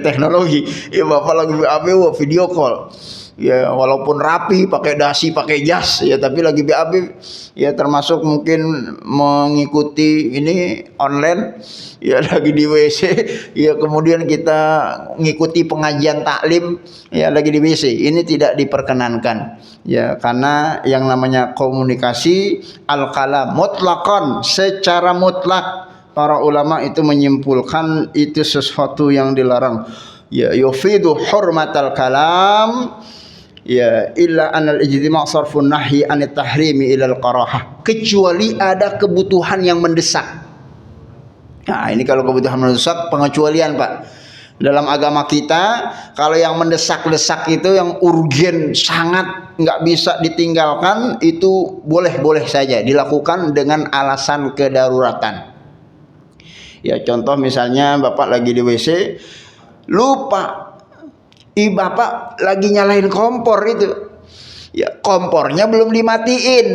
teknologi. Ya Bapak lagi BAB video call. Ya walaupun rapi, pakai dasi, pakai jas ya, tapi lagi BAB ya, termasuk mungkin mengikuti ini online ya, lagi di WC ya, kemudian kita ngikuti pengajian taklim ya lagi di WC. Ini tidak diperkenankan ya, karena yang namanya komunikasi al-kalam mutlaqan, secara mutlak para ulama itu menyimpulkan itu sesuatu yang dilarang. Ya, yufidu hurmatal kalam ya illa anal ijtima' sarfun nahyi anit tahrimi ilal qarahah, kecuali ada kebutuhan yang mendesak. Nah, ini kalau kebutuhan mendesak pengecualian Pak. Dalam agama kita kalau yang mendesak-desak itu, yang urgen sangat nggak bisa ditinggalkan, itu boleh-boleh saja dilakukan dengan alasan kedaruratan. Ya contoh misalnya Bapak lagi di WC lupa, Bapak lagi nyalain kompor itu. Ya kompornya belum dimatiin.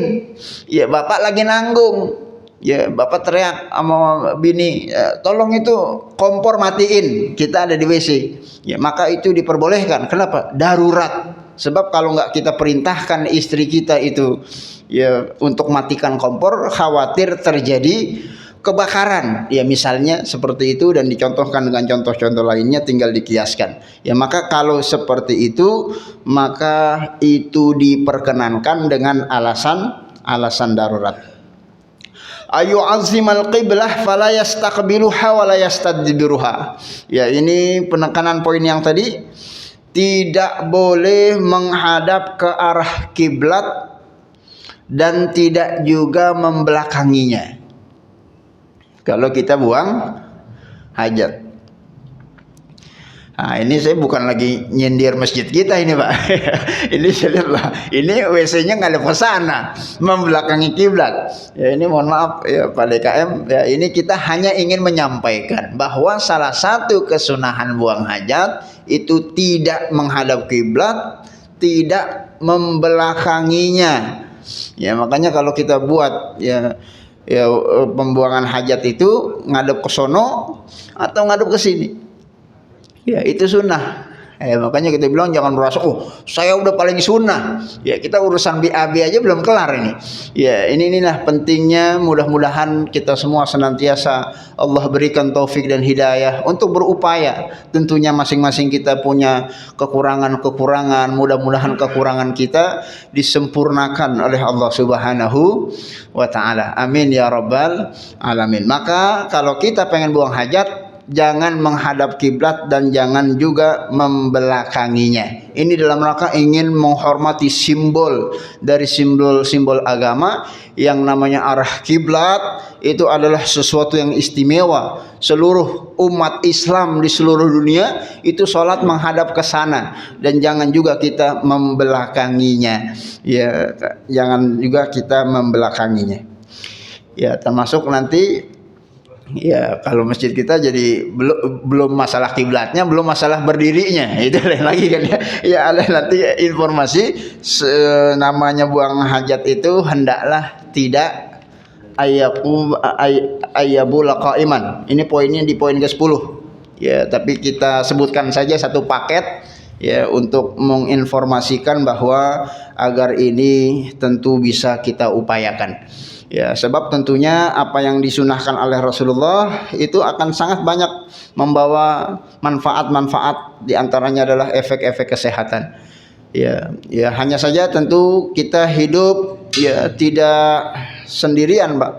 Ya Bapak lagi nanggung. Ya Bapak teriak sama bini, tolong itu kompor matiin, kita ada di WC. Ya maka itu diperbolehkan. Kenapa? Darurat. Sebab kalau nggak kita perintahkan istri kita itu ya untuk matikan kompor, khawatir terjadi kebakaran ya, misalnya seperti itu, dan dicontohkan dengan contoh-contoh lainnya, tinggal dikiaskan ya. Maka kalau seperti itu, maka itu diperkenankan dengan alasan darurat. Ayu azimal qiblah fala yastaqbiluha wa la yastadbiruha. Ya, ini penekanan poin yang tadi, tidak boleh menghadap ke arah kiblat dan tidak juga membelakanginya kalau kita buang hajat. Nah, ini saya bukan lagi nyindir masjid kita ini Pak. Ini saya lihat lah, ini WC-nya nggak ada ke sana, membelakangi kiblat. Ya ini mohon maaf ya Pak DKM. Ya ini kita hanya ingin menyampaikan bahwa salah satu kesunahan buang hajat itu tidak menghadap kiblat, tidak membelakanginya. Ya makanya kalau kita buat ya pembuangan hajat itu ngadep ke sono atau ngadep ke sini, ya itu sunnah. Makanya kita bilang jangan merasa saya udah paling sunnah. Ya kita urusan BAB aja belum kelar ini. Ya inilah pentingnya, mudah-mudahan kita semua senantiasa Allah berikan taufik dan hidayah untuk berupaya. Tentunya masing-masing kita punya kekurangan-kekurangan. Mudah-mudahan kekurangan kita disempurnakan oleh Allah Subhanahu wa taala. Amin ya rabbal alamin. Maka kalau kita pengen buang hajat, jangan menghadap kiblat dan jangan juga membelakanginya. Ini dalam rangka ingin menghormati simbol dari simbol-simbol agama. Yang namanya arah kiblat itu adalah sesuatu yang istimewa. Seluruh umat Islam di seluruh dunia itu sholat menghadap ke sana, dan jangan juga kita membelakanginya. Ya, jangan juga kita membelakanginya. Ya, termasuk nanti ya kalau masjid kita jadi belum masalah kiblatnya, belum masalah berdirinya, itu lain lagi kan ya. Ya ada nanti informasi namanya buang hajat itu hendaklah tidak ayyabul qaiman. Ini poinnya di poin ke-10. Ya, tapi kita sebutkan saja satu paket ya untuk menginformasikan bahwa agar ini tentu bisa kita upayakan. Ya, sebab tentunya apa yang disunahkan oleh Rasulullah itu akan sangat banyak membawa manfaat-manfaat, diantaranya adalah efek-efek kesehatan. Ya, hanya saja tentu kita hidup ya tidak sendirian, Pak.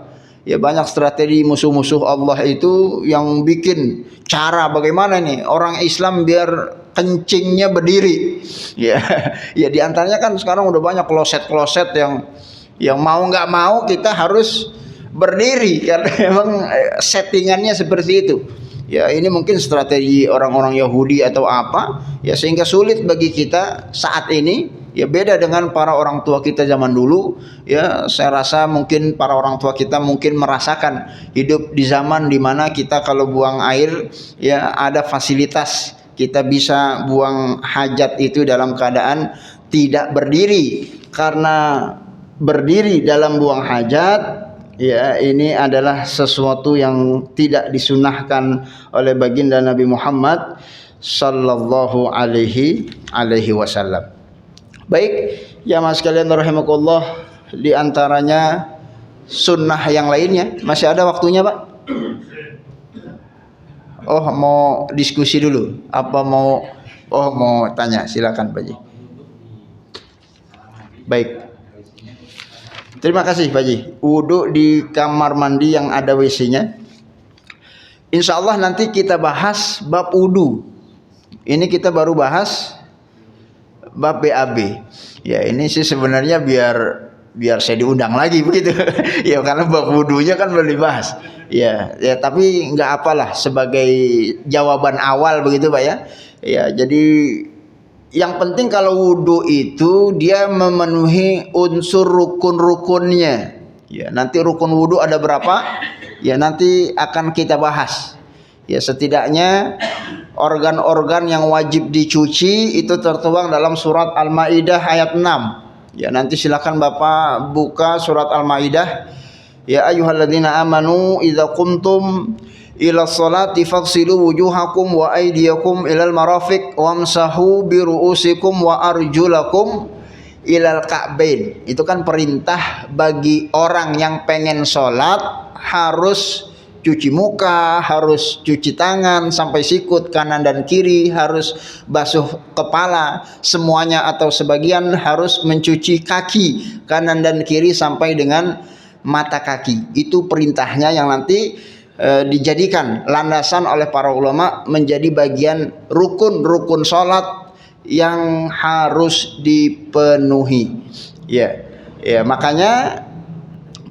Ya banyak strategi musuh-musuh Allah itu yang bikin cara bagaimana nih orang Islam biar kencingnya berdiri. Ya, diantaranya kan sekarang udah banyak kloset-kloset yang mau nggak mau kita harus berdiri karena memang settingannya seperti itu. Ya, ini mungkin strategi orang-orang Yahudi atau apa, ya sehingga sulit bagi kita saat ini. Ya beda dengan para orang tua kita zaman dulu. Ya, saya rasa mungkin para orang tua kita mungkin merasakan hidup di zaman dimana kita kalau buang air ya ada fasilitas, kita bisa buang hajat itu dalam keadaan tidak berdiri. Karena berdiri dalam buang hajat, ya ini adalah sesuatu yang tidak disunahkan oleh baginda Nabi Muhammad sallallahu alaihi wasallam. Baik, ya mas sekalian rahimakumullah, di antaranya sunnah yang lainnya. Masih ada waktunya, Pak? Oh, mau diskusi dulu? Apa mau tanya? Silakan, Pak Ji. Baik. Terima kasih, Pak Ji. Wudu di kamar mandi yang ada WC-nya. Insya Allah nanti kita bahas bab wudu. Ini kita baru bahas bab BAB. Ya ini sih sebenarnya biar saya diundang lagi begitu. Ya karena bab wudunya kan belum dibahas. Ya tapi nggak apalah sebagai jawaban awal begitu Pak ya. Ya jadi yang penting kalau wudu itu dia memenuhi unsur rukun-rukunnya. Ya nanti rukun wudu ada berapa? Ya nanti akan kita bahas. Ya setidaknya organ-organ yang wajib dicuci itu tertuang dalam surat Al-Maidah ayat 6. Ya nanti silakan Bapak buka surat Al-Maidah. Ya ayyuhalladzina amanu idza qumtum ila sholati faghsilu wujuhakum wa aydiyakum ilal marafiq wamsahu bi ru'usikum wa arjulakum ilal ka'bain. Itu kan perintah bagi orang yang pengen sholat harus cuci muka, harus cuci tangan sampai sikut kanan dan kiri, harus basuh kepala semuanya atau sebagian, harus mencuci kaki kanan dan kiri sampai dengan mata kaki. Itu perintahnya yang nanti dijadikan landasan oleh para ulama menjadi bagian rukun-rukun sholat yang harus dipenuhi. Ya makanya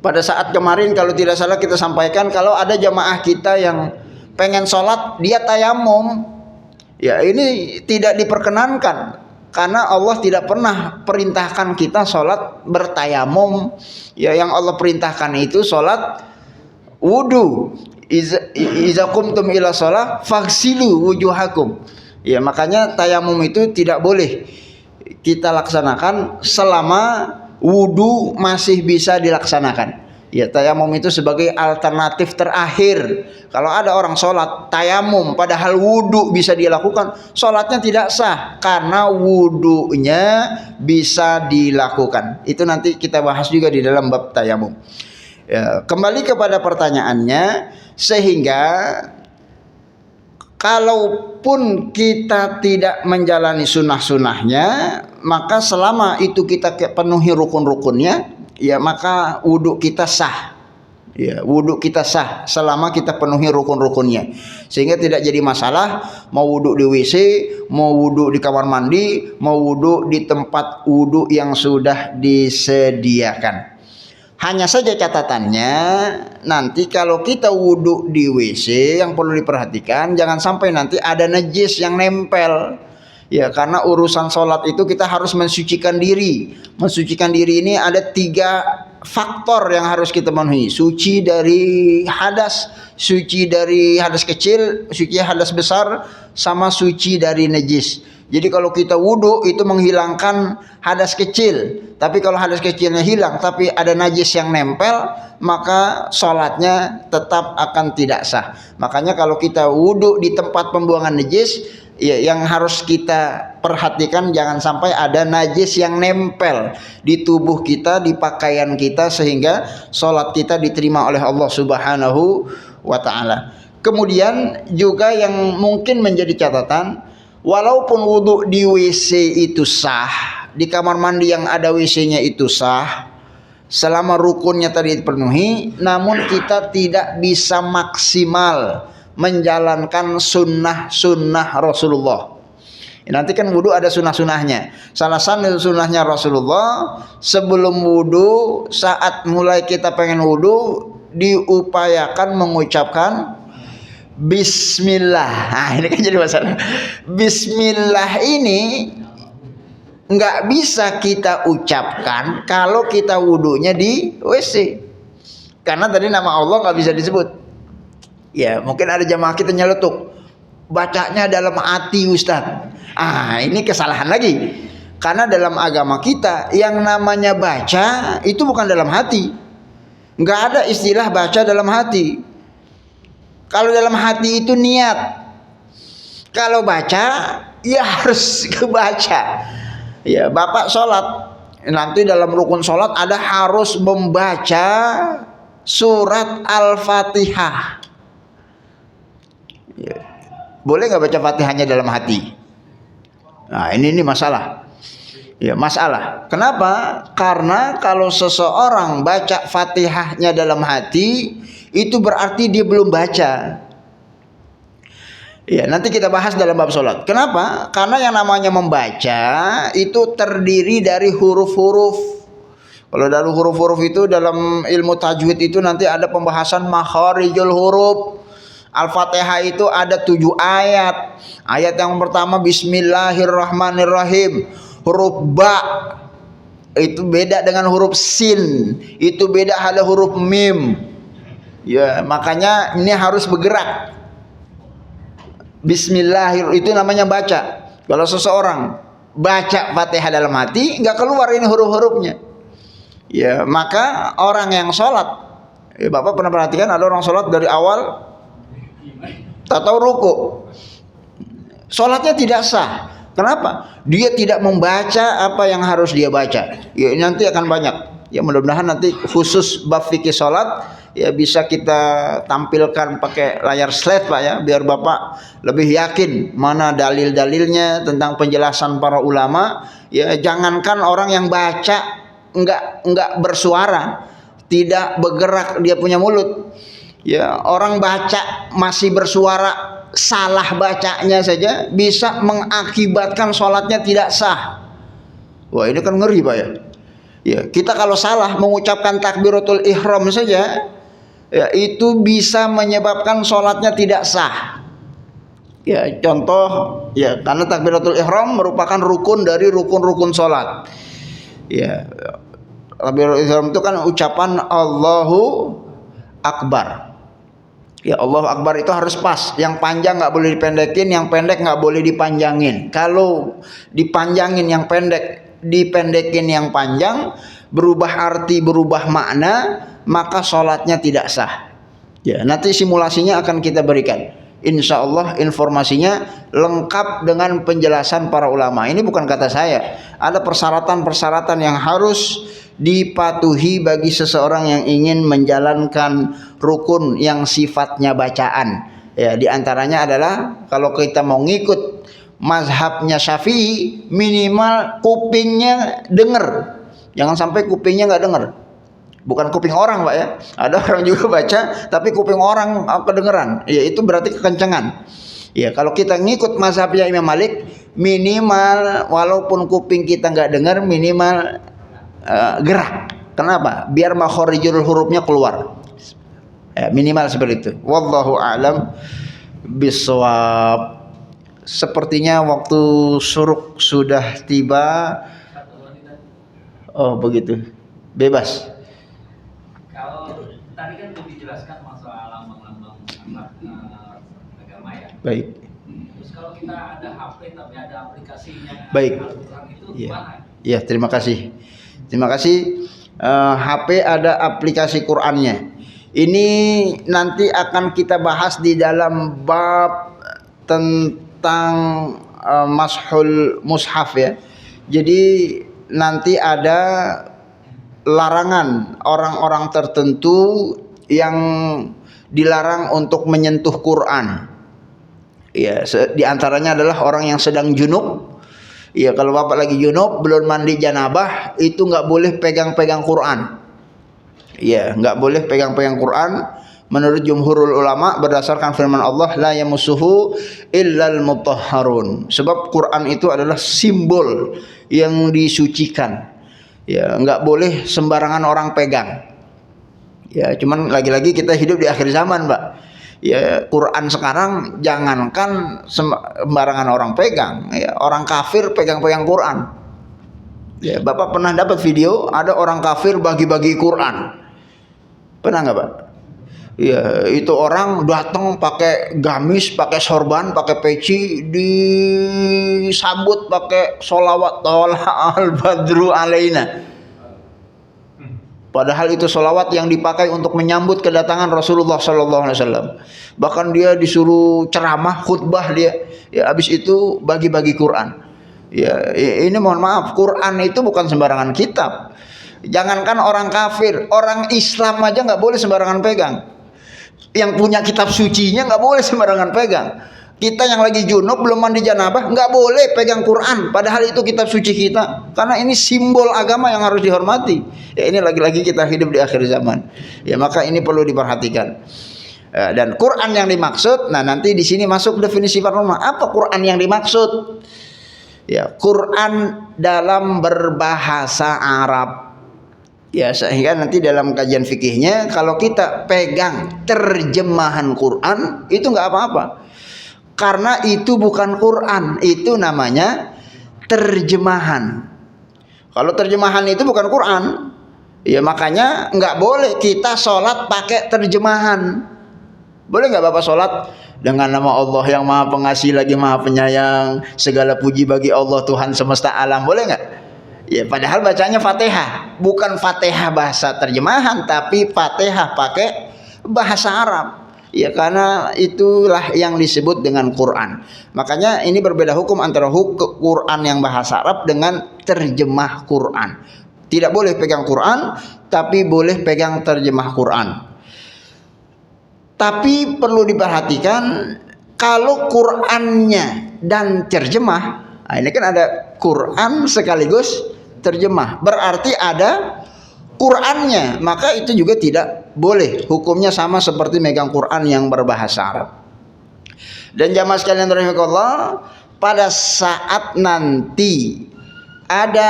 pada saat kemarin kalau tidak salah kita sampaikan kalau ada jamaah kita yang pengen sholat dia tayamum, ya ini tidak diperkenankan karena Allah tidak pernah perintahkan kita sholat bertayamum. Ya yang Allah perintahkan itu sholat wudu. Iza qumtum ila sholat faghsilu wujuhakum. Ya makanya tayamum itu tidak boleh kita laksanakan selama wudu masih bisa dilaksanakan. Ya tayamum itu sebagai alternatif terakhir. Kalau ada orang sholat tayamum padahal wudu bisa dilakukan, sholatnya tidak sah karena wudunya bisa dilakukan. Itu nanti kita bahas juga di dalam bab tayamum. Ya, kembali kepada pertanyaannya, sehingga kalaupun kita tidak menjalani sunnah-sunnahnya, maka selama itu kita penuhi rukun-rukunnya, ya maka wudhu kita sah. Ya, wudhu kita sah selama kita penuhi rukun-rukunnya. Sehingga tidak jadi masalah mau wudhu di WC, mau wudhu di kamar mandi, mau wudhu di tempat wudhu yang sudah disediakan. Hanya saja catatannya, nanti kalau kita wudhu di WC yang perlu diperhatikan, jangan sampai nanti ada najis yang nempel. Ya, karena urusan sholat itu kita harus mensucikan diri. Mensucikan diri ini ada 3 faktor yang harus kita penuhi. Suci dari hadas, suci dari hadas kecil, suci hadas besar, sama suci dari najis. Jadi kalau kita wudhu itu menghilangkan hadas kecil. Tapi kalau hadas kecilnya hilang tapi ada najis yang nempel, maka sholatnya tetap akan tidak sah. Makanya kalau kita wudhu di tempat pembuangan najis, ya yang harus kita perhatikan jangan sampai ada najis yang nempel di tubuh kita, di pakaian kita, sehingga sholat kita diterima oleh Allah Subhanahu wa ta'ala. Kemudian juga yang mungkin menjadi catatan, walaupun wudhu di WC itu sah, di kamar mandi yang ada WC-nya itu sah, selama rukunnya tadi dipenuhi, namun kita tidak bisa maksimal menjalankan sunnah-sunnah Rasulullah. Nanti kan wudhu ada sunnah-sunnahnya. Salah satu sunnahnya Rasulullah, sebelum wudhu, saat mulai kita pengen wudhu, diupayakan mengucapkan Bismillah. Nah, ini kan jadi masalah. Bismillah ini nggak bisa kita ucapkan kalau kita wudunya di WC, karena tadi nama Allah nggak bisa disebut. Ya, mungkin ada jamaah kita nyeletuk, bacanya dalam hati Ustaz. Ini kesalahan lagi, karena dalam agama kita yang namanya baca itu bukan dalam hati. Nggak ada istilah baca dalam hati. Kalau dalam hati itu niat, kalau baca ya harus kebaca. Ya, Bapak sholat, nanti dalam rukun sholat ada harus membaca surat Al-Fatihah. Ya. Boleh nggak baca Fatihahnya dalam hati? Nah, ini masalah. Ya, masalah. Kenapa? Karena kalau seseorang baca Fatihahnya dalam hati, itu berarti dia belum baca. Ya, nanti kita bahas dalam bab sholat. Kenapa? Karena yang namanya membaca itu terdiri dari huruf-huruf. Kalau dari huruf-huruf itu dalam ilmu tajwid itu nanti ada pembahasan makharijul huruf. Al-Fatihah itu ada 7 ayat. Ayat yang pertama Bismillahirrahmanirrahim. Huruf ba itu beda dengan huruf sin. Itu beda, ada huruf mim. Ya, makanya ini harus bergerak. Bismillahirrahmanirrahim itu namanya baca. Kalau seseorang baca Fatihah dalam hati, nggak keluar ini huruf-hurufnya. Ya, maka orang yang sholat, Bapak pernah perhatikan ada orang sholat dari awal tak tahu ruku, sholatnya tidak sah. Kenapa? Dia tidak membaca apa yang harus dia baca. Ya, nanti akan banyak. Ya, mudah-mudahan nanti khusus bab fikih sholat ya bisa kita tampilkan pakai layar slide Pak ya, biar Bapak lebih yakin mana dalil-dalilnya tentang penjelasan para ulama. Ya, jangankan orang yang baca enggak bersuara, tidak bergerak dia punya mulut. Ya, orang baca masih bersuara, salah bacanya saja bisa mengakibatkan sholatnya tidak sah. Wah, ini kan ngeri Pak ya. Ya, kita kalau salah mengucapkan takbiratul ihram saja, ya, itu bisa menyebabkan sholatnya tidak sah. Ya, contoh ya, karena takbiratul ihram merupakan rukun dari rukun-rukun sholat. Ya, takbiratul ihram itu kan ucapan Allahu Akbar. Ya, Allahu Akbar itu harus pas. Yang panjang nggak boleh dipendekin, yang pendek nggak boleh dipanjangin. Kalau dipanjangin yang pendek, dipendekin yang panjang, berubah arti, berubah makna, maka sholatnya tidak sah. Ya, nanti simulasinya akan kita berikan. Insya Allah informasinya lengkap dengan penjelasan para ulama. Ini bukan kata saya. Ada persyaratan-persyaratan yang harus dipatuhi bagi seseorang yang ingin menjalankan rukun yang sifatnya bacaan. Ya, diantaranya adalah kalau kita mau ngikut mazhabnya Syafi'i, minimal kupingnya dengar. Jangan sampai kupingnya nggak dengar. Bukan kuping orang Pak ya. Ada orang juga baca tapi kuping orang kedengeran. Ya, itu berarti kekencangan. Ya, kalau kita ngikut mazhabnya Imam Malik, minimal walaupun kuping kita nggak dengar, minimal gerak. Kenapa? Biar makharijul hurufnya keluar. Ya, minimal seperti itu. Wallahu a'lam bishawab. Sepertinya waktu syuruk sudah tiba. Oh begitu, bebas. Kalau tadi kan sudah dijelaskan masalah lambang-lambang agama ya. Baik. Terus kalau kita ada HP tapi ada aplikasinya. Baik. Itu Iya. gimana? Ya, terima kasih. Terima kasih. HP ada aplikasi Qur'annya. Ini nanti akan kita bahas di dalam bab tentang mashul mushaf ya. Jadi nanti ada larangan orang-orang tertentu yang dilarang untuk menyentuh Quran. Ya, di antaranya adalah orang yang sedang junub. Ya, kalau Bapak lagi junub belum mandi janabah, itu nggak boleh pegang-pegang Quran. Ya, nggak boleh pegang-pegang Quran. Menurut jumhurul ulama berdasarkan firman Allah, la yamussuhu illal mutahharun. Sebab Quran itu adalah simbol yang disucikan. Ya, nggak boleh sembarangan orang pegang. Ya, cuman lagi-lagi kita hidup di akhir zaman, Pak. Ya, Quran sekarang jangankan sembarangan orang pegang, ya, orang kafir pegang-pegang Quran. Ya, Bapak pernah dapat video ada orang kafir bagi-bagi Quran? Pernah nggak, Pak? Ya, itu orang datang pakai gamis, pakai sorban, pakai peci, disambut pakai sholawat tola al badru alaina. Padahal itu sholawat yang dipakai untuk menyambut kedatangan Rasulullah Sallallahu Alaihi Wasallam. Bahkan dia disuruh ceramah, khutbah dia. Ya, habis itu bagi-bagi Quran. Ya, ini mohon maaf, Quran itu bukan sembarangan kitab. Jangankan orang kafir, orang Islam aja nggak boleh sembarangan pegang. Yang punya kitab sucinya nggak boleh sembarangan pegang. Kita yang lagi junub belum mandi janabah nggak boleh pegang Quran, padahal itu kitab suci kita, karena ini simbol agama yang harus dihormati. Ya, ini lagi-lagi kita hidup di akhir zaman. Ya, maka ini perlu diperhatikan. Dan Quran yang dimaksud, nah nanti di sini masuk definisi para ulama. Apa Quran yang dimaksud? Ya, Quran dalam berbahasa Arab. Ya, sehingga nanti dalam kajian fikihnya kalau kita pegang terjemahan Quran itu nggak apa-apa. Karena itu bukan Quran, itu namanya terjemahan. Kalau terjemahan itu bukan Quran, ya makanya nggak boleh kita sholat pakai terjemahan. Boleh nggak Bapak sholat dengan nama Allah yang Maha Pengasih lagi Maha Penyayang, segala puji bagi Allah Tuhan semesta alam, boleh nggak? Ya, padahal bacanya Fatihah, bukan Fatihah bahasa terjemahan, tapi Fatihah pakai bahasa Arab. Ya, karena itulah yang disebut dengan Quran. Makanya ini berbeda hukum antara Quran yang bahasa Arab dengan terjemah Quran. Tidak boleh pegang Quran, tapi boleh pegang terjemah Quran. Tapi perlu diperhatikan, kalau Qurannya dan terjemah, nah ini kan ada Quran sekaligus terjemah, berarti ada Qurannya, maka itu juga tidak boleh. Hukumnya sama seperti megang Quran yang berbahasa Arab. Dan jamaah sekalian rahimakumullah, pada saat nanti ada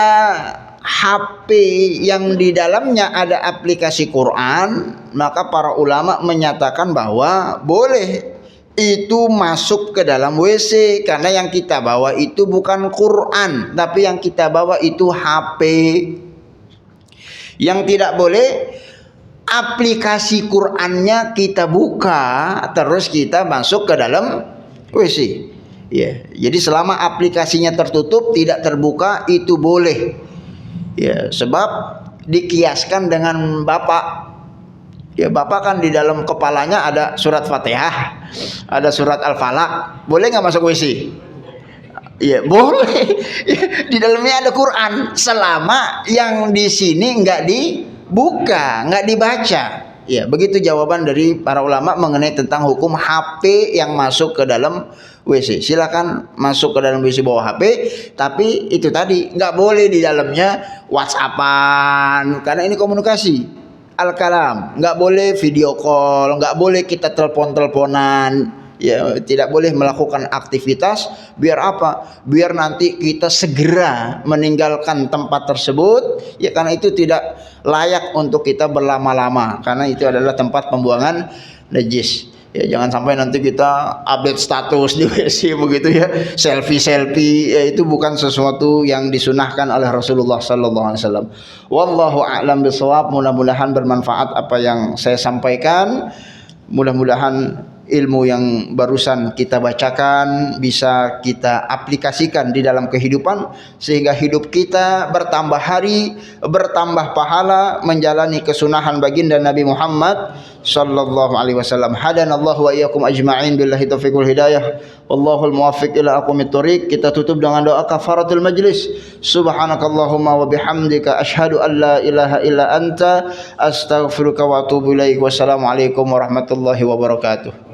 HP yang di dalamnya ada aplikasi Quran, maka para ulama menyatakan bahwa boleh itu masuk ke dalam WC, karena yang kita bawa itu bukan Quran, tapi yang kita bawa itu HP. Yang tidak boleh aplikasi Qurannya kita buka terus kita masuk ke dalam WC. Ya, jadi selama aplikasinya tertutup tidak terbuka itu boleh. Ya, sebab dikiaskan dengan Bapak. Ya, Bapak kan di dalam kepalanya ada surat Fatihah, ada surat Al-Falaq. Boleh nggak masuk WC? Ya boleh. Di dalamnya ada Quran, selama yang di sini nggak dibuka, nggak dibaca. Ya, begitu jawaban dari para ulama mengenai tentang hukum HP yang masuk ke dalam WC. Silakan masuk ke dalam WC bawa HP, tapi itu tadi nggak boleh di dalamnya WhatsAppan, karena ini komunikasi al-kalam. Nggak boleh video call, nggak boleh kita telepon-teleponan. Ya, tidak boleh melakukan aktivitas. Biar apa? Biar nanti kita segera meninggalkan tempat tersebut. Ya, karena itu tidak layak untuk kita berlama-lama, karena itu adalah tempat pembuangan najis. Ya, jangan sampai nanti kita update status di WC begitu ya, selfie. Ya, itu bukan sesuatu yang disunahkan oleh Rasulullah Sallallahu Alaihi Wasallam. Wallahu a'lam bishawab. Mudah-mudahan bermanfaat apa yang saya sampaikan. Mudah-mudahan ilmu yang barusan kita bacakan bisa kita aplikasikan di dalam kehidupan, sehingga hidup kita bertambah hari, bertambah pahala menjalani kesunahan baginda Nabi Muhammad sallallahu alaihi wasallam. Hadanallahu wa iyyakum ajma'in, billahi taufiqul hidayah, wallahul muwaffiq ila aqwamit thoriq. Kita tutup dengan doa kafaratul majlis. Subhanakallahumma wa bihamdika asyhadu an la ilaha illa anta astaghfiruka wa atubu ilaik. Wassalamualaikum warahmatullahi wabarakatuh.